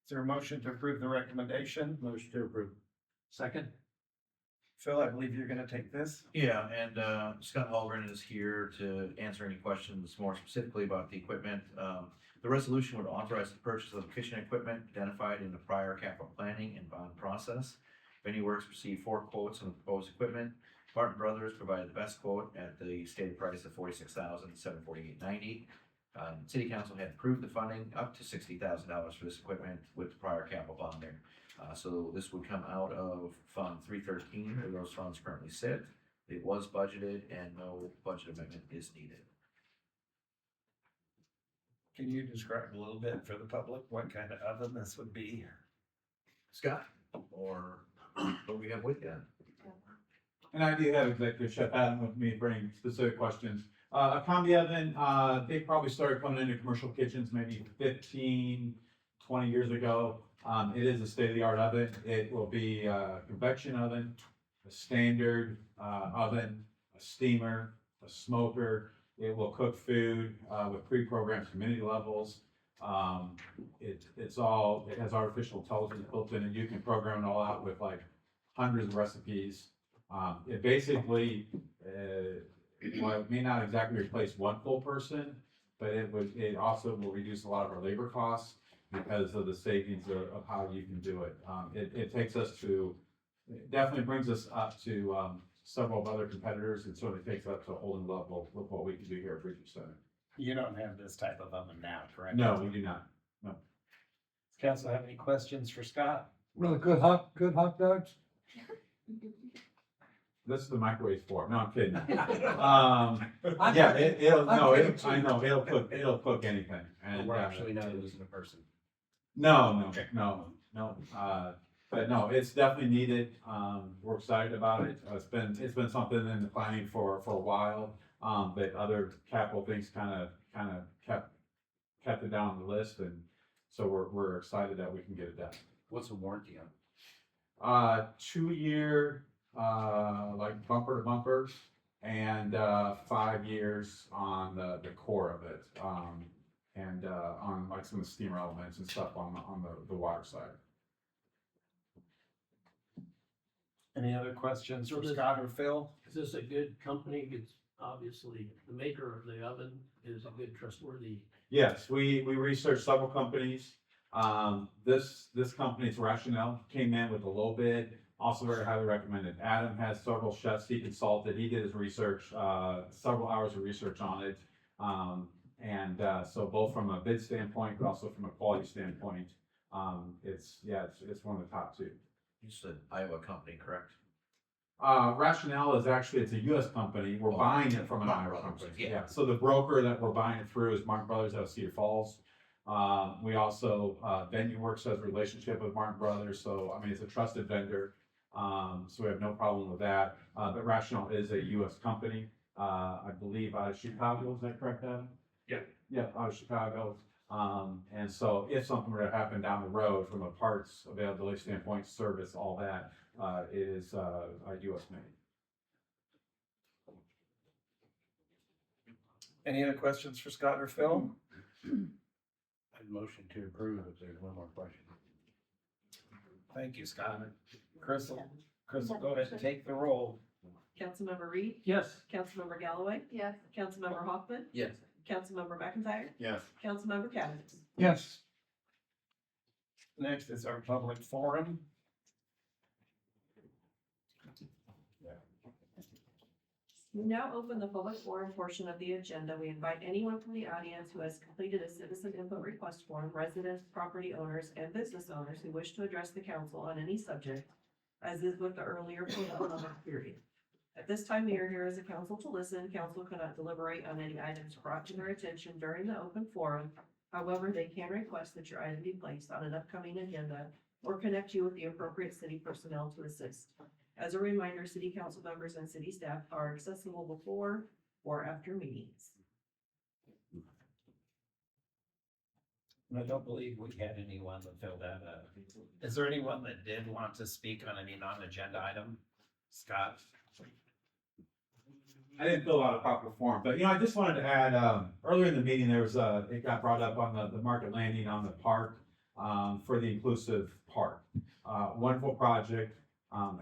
Speaker 1: there a motion to approve the recommendation?
Speaker 10: Motion to approve.
Speaker 6: Second?
Speaker 1: Phil, I believe you're gonna take this.
Speaker 6: Yeah, and Scott Holgren is here to answer any questions more specifically about the equipment. The resolution would authorize the purchase of kitchen equipment identified in the prior capital planning and bond process. Venue Works received 4 quotes on the proposed equipment. Barton Brothers provided the best quote at the stated price of $46,748.90. City Council had approved the funding up to $60,000 for this equipment with the prior capital bonding. So this would come out of Fund 313, where those funds currently sit. It was budgeted and no budget amendment is needed.
Speaker 1: Can you describe a little bit for the public what kind of oven this would be?
Speaker 6: Scott, or what we have with you?
Speaker 14: And I do have Executive Chef Adam with me bringing specific questions. A combi oven, they probably started coming into commercial kitchens maybe 15, 20 years ago. It is a state-of-the-art oven. It will be a convection oven, a standard oven, a steamer, a smoker. It will cook food with pre-programmed humidity levels. It has artificial intelligence built in, and you can program it all out with like hundreds of recipes. It basically, while it may not exactly replace one full person, but it also will reduce a lot of our labor costs because of the savings of how you can do it. It definitely brings us up to several of other competitors, and certainly takes us up to a whole new level with what we can do here at Bridgeview Center.
Speaker 1: You don't have this type of oven now, correct?
Speaker 14: No, we do not. No.
Speaker 1: Does council have any questions for Scott?
Speaker 9: really good hot dogs.
Speaker 14: This is the microwave for. No, I'm kidding. Yeah, it'll cook anything. And
Speaker 6: We're actually not losing a person.
Speaker 14: No. But no, it's definitely needed. We're excited about it. It's been something in the planning for a while. But other capital things kind of kept it down on the list, and so we're excited that we can get it done.
Speaker 6: What's the warranty on?
Speaker 14: 2-year, like bumper to bumper, and 5 years on the core of it, and on like some of the steamer elements and stuff on the water side.
Speaker 1: Any other questions
Speaker 3: So
Speaker 1: for
Speaker 3: this-
Speaker 1: Scott or Phil?
Speaker 3: Is this a good company? It's obviously the maker of the oven is a good trustworthy.
Speaker 14: Yes, we researched several companies. This company's rationale came in with a low bid, also very highly recommended. Adam has several chefs he consulted. He did his research, several hours of research on it. So both from a bid standpoint, but also from a quality standpoint, it's one of the top 2.
Speaker 6: You said Iowa company, correct?
Speaker 14: Rationale is actually, it's a US company, we're buying it from an
Speaker 6: Martin
Speaker 14: Iowa
Speaker 6: Brothers,
Speaker 14: company.
Speaker 6: yeah.
Speaker 14: So the broker that we're buying it through is Martin Brothers out of Cedar Falls. We also, Venue Works has a relationship with Martin Brothers, so I mean, it's a trusted vendor. So we have no problem with that, but Rationale is a US company, I believe out of Chicago, is that correct, Adam?
Speaker 4: Yeah.
Speaker 14: Yeah, out of Chicago. And so if something were to happen down the road from a parts availability standpoint, service, all that, it is, a US made.
Speaker 1: Any other questions for Scott or Phil?
Speaker 12: I'd motion to approve if there's one more question.
Speaker 1: Thank you, Scott. Crystal, go ahead and take the roll.
Speaker 2: Councilmember Reed,
Speaker 3: Yes.
Speaker 2: Councilmember Galloway,
Speaker 11: Yes.
Speaker 2: Councilmember Hoffman,
Speaker 6: Yes.
Speaker 2: Councilmember McIntyre,
Speaker 12: Yes.
Speaker 2: Councilmember Cavanagh.
Speaker 9: Yes,
Speaker 1: Next is our public forum.
Speaker 2: We now open the public forum portion of the agenda. We invite anyone from the audience who has completed a citizen input request form, residents, property owners, and business owners who wish to address the council on any subject, as is with the earlier public period. At this time, we are here as a council to listen. Council cannot deliberate on any items brought to their attention during the open forum. However, they can request that your item be placed on an upcoming agenda or connect you with the appropriate city personnel to assist. As a reminder, city council members and city staff are accessible before or after meetings.
Speaker 1: And I don't believe we had anyone that filled that out. Is there anyone that did want to speak on any non-agenda item? Scott?
Speaker 14: I didn't fill out a proper form, but I just wanted to add, earlier in the meeting, there was it got brought up on the market landing on the park, for the inclusive park. Wonderful project.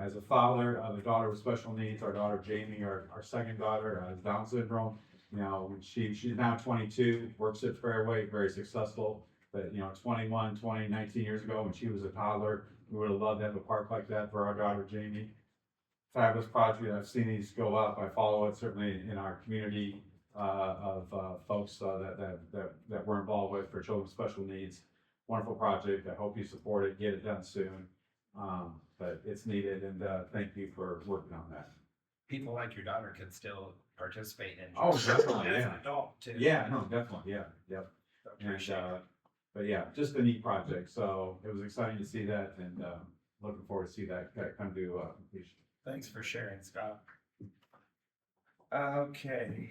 Speaker 14: As a father of a daughter with special needs, our daughter Jamie, our second daughter, has Down syndrome. She's now 22, works at Fairway, very successful. But 19 years ago when she was a toddler, we would have loved to have a park like that for our daughter Jamie. Fabulous project. I've seen these go up. I follow it certainly in our community of folks that we're involved with for children with special needs. Wonderful project. I hope you support it, get it done soon. But it's needed, and thank you for working on that.
Speaker 1: People like your daughter can still participate in.
Speaker 14: Oh, definitely,
Speaker 1: As an
Speaker 14: yeah.
Speaker 1: adult too.
Speaker 14: Yeah, no, definitely, yeah, yep.
Speaker 1: Appreciate it.
Speaker 14: But yeah, just a neat project. So it was exciting to see that, and looking forward to see that come to completion.
Speaker 1: Thanks for sharing, Scott. Okay,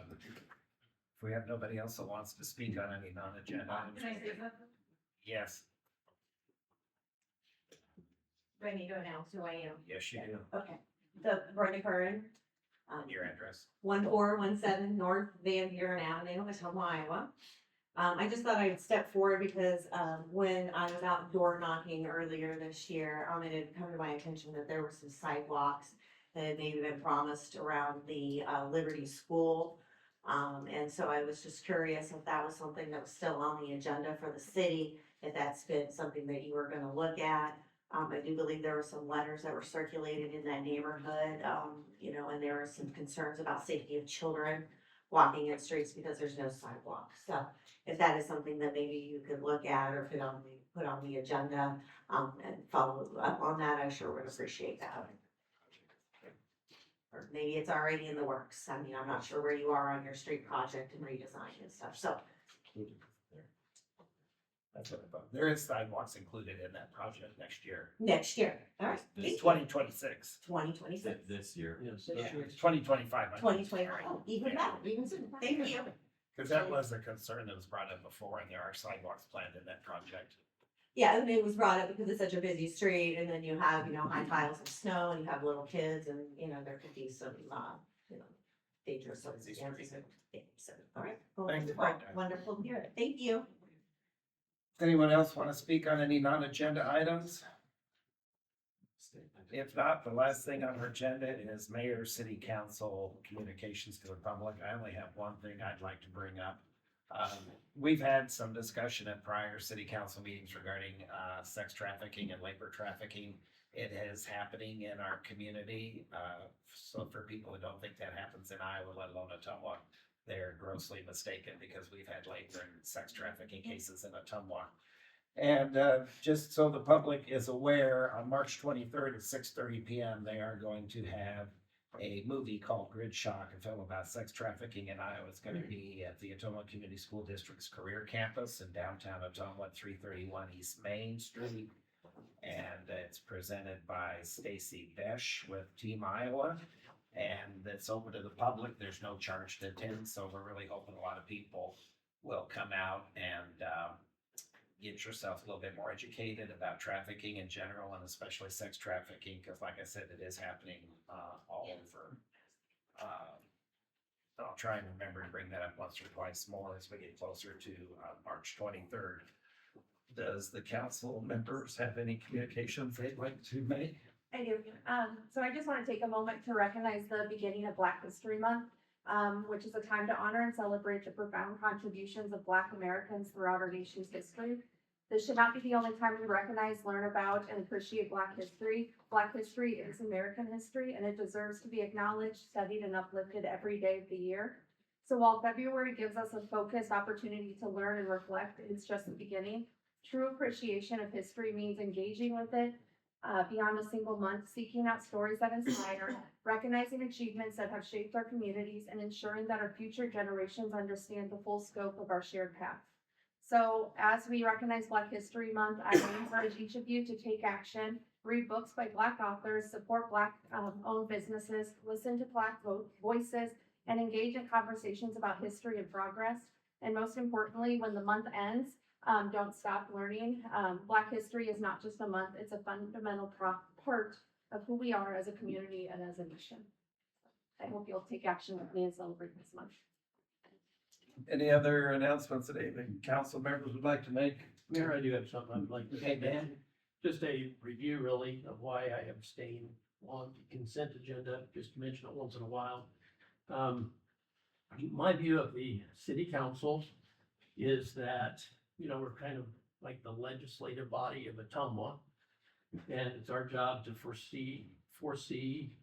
Speaker 1: if we have nobody else that wants to speak on any non-agenda items.
Speaker 11: Can I say something?
Speaker 1: Yes,
Speaker 11: Do I need to announce who I am?
Speaker 1: yes, you do.
Speaker 11: Okay, the Brenda Curran,
Speaker 1: Your address.
Speaker 11: 1417 North Van Buren Avenue, Ottumwa, Iowa. I just thought I'd step forward because, when I was out door knocking earlier this year, it had come to my attention that there were some sidewalks that had maybe been promised around the, Liberty School. And so I was just curious if that was something that was still on the agenda for the city, if that's been something that you were gonna look at. I do believe there were some letters that were circulated in that neighborhood, and there were some concerns about safety of children walking in streets because there's no sidewalks. So if that is something that maybe you could look at or put on the agenda, and follow up on that, I sure would appreciate that. Or maybe it's already in the works. I mean, I'm not sure where you are on your street project and redesign and stuff, so.
Speaker 1: That's what I thought. There is sidewalks included in that project next year.
Speaker 11: Next year, all right,
Speaker 1: It's 2026.
Speaker 11: 2026,
Speaker 13: This year.
Speaker 3: Yes.
Speaker 1: 2025.
Speaker 11: 2025, oh, even better, even sooner, thank you.
Speaker 1: Because that was a concern that was brought up before, and there are sidewalks planned in that project.
Speaker 11: Yeah, and it was brought up because it's such a busy street, and then you have, high piles of snow, and you have little kids, and, there could be some, dangerous circumstances. Yeah, so, all right. Well,
Speaker 1: Thanks,
Speaker 11: wonderful,
Speaker 1: Brenda.
Speaker 11: wonderful to hear it, thank you.
Speaker 1: Anyone else want to speak on any non-agenda items? If not, the last thing on our agenda is mayor, city council, communications to the public. I only have one thing I'd like to bring up. We've had some discussion at prior city council meetings regarding sex trafficking and labor trafficking. It is happening in our community. So for people who don't think that happens in Iowa, let alone Ottumwa, they're grossly mistaken because we've had labor and sex trafficking cases in Ottumwa. And just so the public is aware, on March 23rd at 6:30 PM, they are going to have a movie called Grid Shock, a film about sex trafficking in Iowa. It's going to be at the Ottumwa Community School District's career campus in downtown Ottumwa, 331 East Main Street. And it's presented by Stacy Besh with Team Iowa. And it's open to the public. There's no charge to attend, so we're really hoping a lot of people will come out and get yourself a little bit more educated about trafficking in general, and especially sex trafficking, because like I said, it is happening all over. I'll try and remember to bring that up once or twice more as we get closer to March 23rd. Does the council members have any communications they'd like to make?
Speaker 11: I do. So I just want to take a moment to recognize the beginning of Black History Month, which is a time to honor and celebrate the profound contributions of Black Americans throughout our nation's history. This should not be the only time we recognize, learn about, and appreciate Black history. Black history is American history, and it deserves to be acknowledged, studied, and uplifted every day of the year. So while February gives us a focused opportunity to learn and reflect, it's just the beginning. True appreciation of history means engaging with it beyond a single month, seeking out stories that inspire, recognizing achievements that have shaped our communities, and ensuring that our future generations understand the full scope of our shared path. So as we recognize Black History Month, I encourage each of you to take action, read books by Black authors, support Black owned businesses, listen to Black voices, and engage in conversations about history and progress. And most importantly, when the month ends, don't stop learning. Black history is not just a month, it's a fundamental part of who we are as a community and as a nation. I hope you'll take action with me and celebrate this month.
Speaker 1: Any other announcements that any council members would like to make?
Speaker 3: Mayor, I do have something I'd like to
Speaker 1: Okay,
Speaker 3: say.
Speaker 1: Dan.
Speaker 3: Just a review really of why I abstain on the consent agenda, just to mention it once in a while. My view of the city council is that, you know, we're kind of like the legislative body of Ottumwa. And it's our job to foresee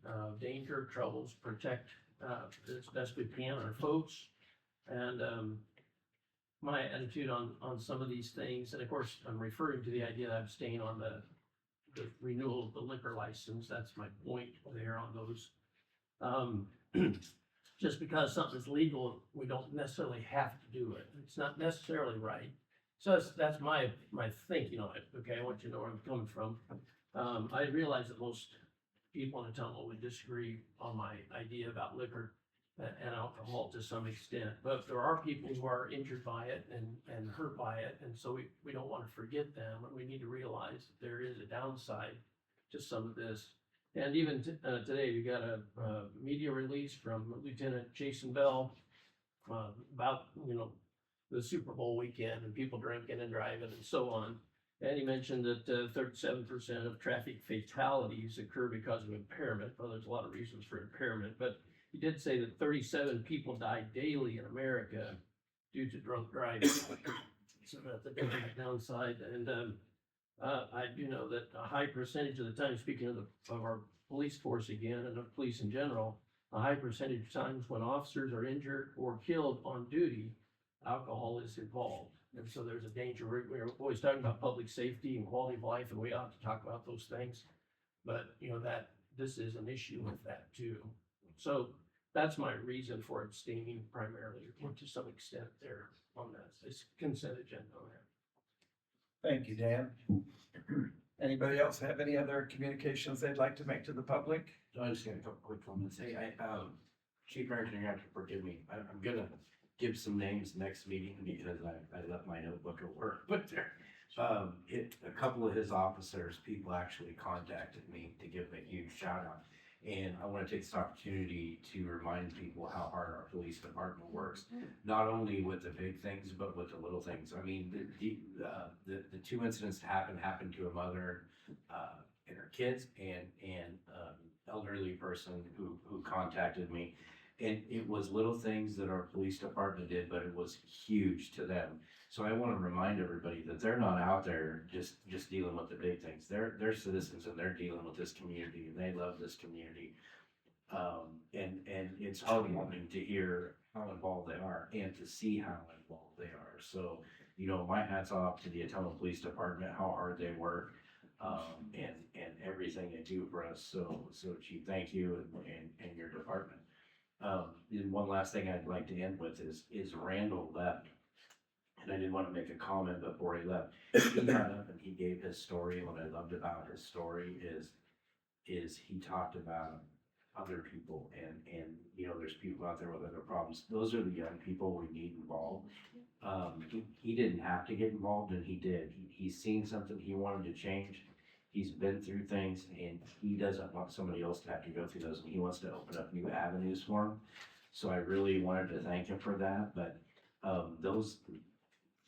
Speaker 3: danger, troubles, protect as best we can our folks. And my attitude on some of these things, and of course, I'm referring to the idea that I'm staying on the renewal of the liquor license. That's my point there on those. Just because something's legal, we don't necessarily have to do it. It's not necessarily right. So that's my thinking on it. Okay, I want you to know where I'm coming from. I realize that most people in Ottumwa would disagree on my idea about liquor and alcohol to some extent, but there are people who are injured by it and hurt by it, and so we don't want to forget them, and we need to realize that there is a downside to some of this. And even today, we got a media release from Lieutenant Jason Bell about, you know, the Super Bowl weekend and people drinking and driving and so on. And he mentioned that 37% of traffic fatalities occur because of impairment. Well, there's a lot of reasons for impairment, but he did say that 37 people die daily in America due to drunk driving. So that's a big downside. And I do know that a high percentage of the time, speaking of our police force again and of police in general, a high percentage of times when officers are injured or killed on duty, alcohol is involved. And so there's a danger. We're always talking about public safety and quality of life, and we ought to talk about those things. But, you know, that this is an issue with that too. So that's my reason for abstaining primarily, or to some extent there on this consent agenda on that.
Speaker 1: Thank you, Dan. Anybody else have any other communications they'd like to make to the public?
Speaker 6: I just got a couple quick comments. Hey, Chief Engineer, you have to forgive me. I'm gonna give some names next meeting because I left my notebook at work, but there. A couple of his officers, people actually contacted me to give a huge shout out. And I want to take this opportunity to remind people how hard our police department works, not only with the big things, but with the little things. I mean, the two incidents happened to a mother and her kids and elderly person who contacted me. And it was little things that our police department did, but it was huge to them. So I want to remind everybody that they're not out there just dealing with the big things. They're citizens and they're dealing with this community and they love this community. And it's heartwarming to hear how involved they are and to see how involved they are. So you know, my hat's off to the Ottumwa Police Department, how hard they work, and everything they do for us. So Chief, thank you and your department. And one last thing I'd like to end with is Randall left. And I did want to make a comment before he left. He got up and he gave his story. What I loved about his story is he talked about other people and, you know, there's people out there with other problems. Those are the young people we need involved. He didn't have to get involved and he did. He's seen something he wanted to change. He's been through things and he doesn't want somebody else to have to go through those. And he wants to open up new avenues for him. So I really wanted to thank him for that. But those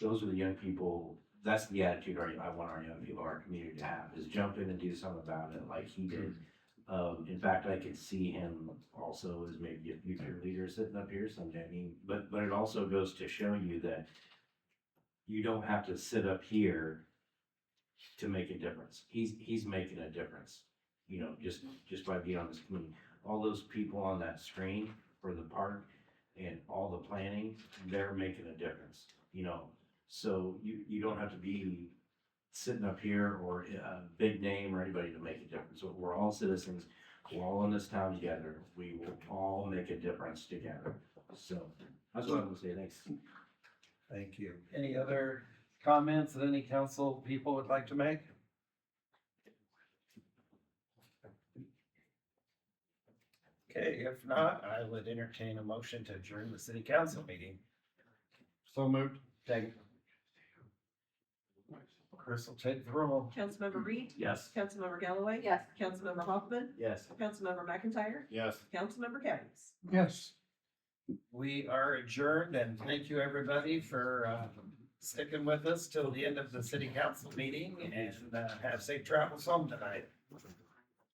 Speaker 6: are the young people. That's the attitude I want our young people, our community to have, is jump in and do something about it like he did. In fact, I could see him also as maybe a future leader sitting up here someday. I mean, but it also goes to show you that you don't have to sit up here to make a difference. He's making a difference, you know, just by being on this committee. All those people on that screen for the park and all the planning, they're making a difference, you know. So you don't have to be sitting up here or a big name or anybody to make a difference. We're all citizens. We're all in this town together. We will all make a difference together. So that's what I'm gonna say. Thanks.
Speaker 1: Thank you. Any other comments that any council people would like to make? Okay, if not, I would entertain a motion to adjourn the city council meeting.
Speaker 12: So moved.
Speaker 1: Second. Chris will take the roll.
Speaker 2: Councilmember Reed?
Speaker 6: Yes.
Speaker 2: Councilmember Galloway?
Speaker 11: Yes.
Speaker 2: Councilmember Hoffman?
Speaker 6: Yes.
Speaker 2: Councilmember McIntyre?
Speaker 12: Yes.
Speaker 2: Councilmember Cavanagh?
Speaker 9: Yes.
Speaker 1: We are adjourned and thank you everybody for sticking with us till the end of the city council meeting and have safe travels home tonight.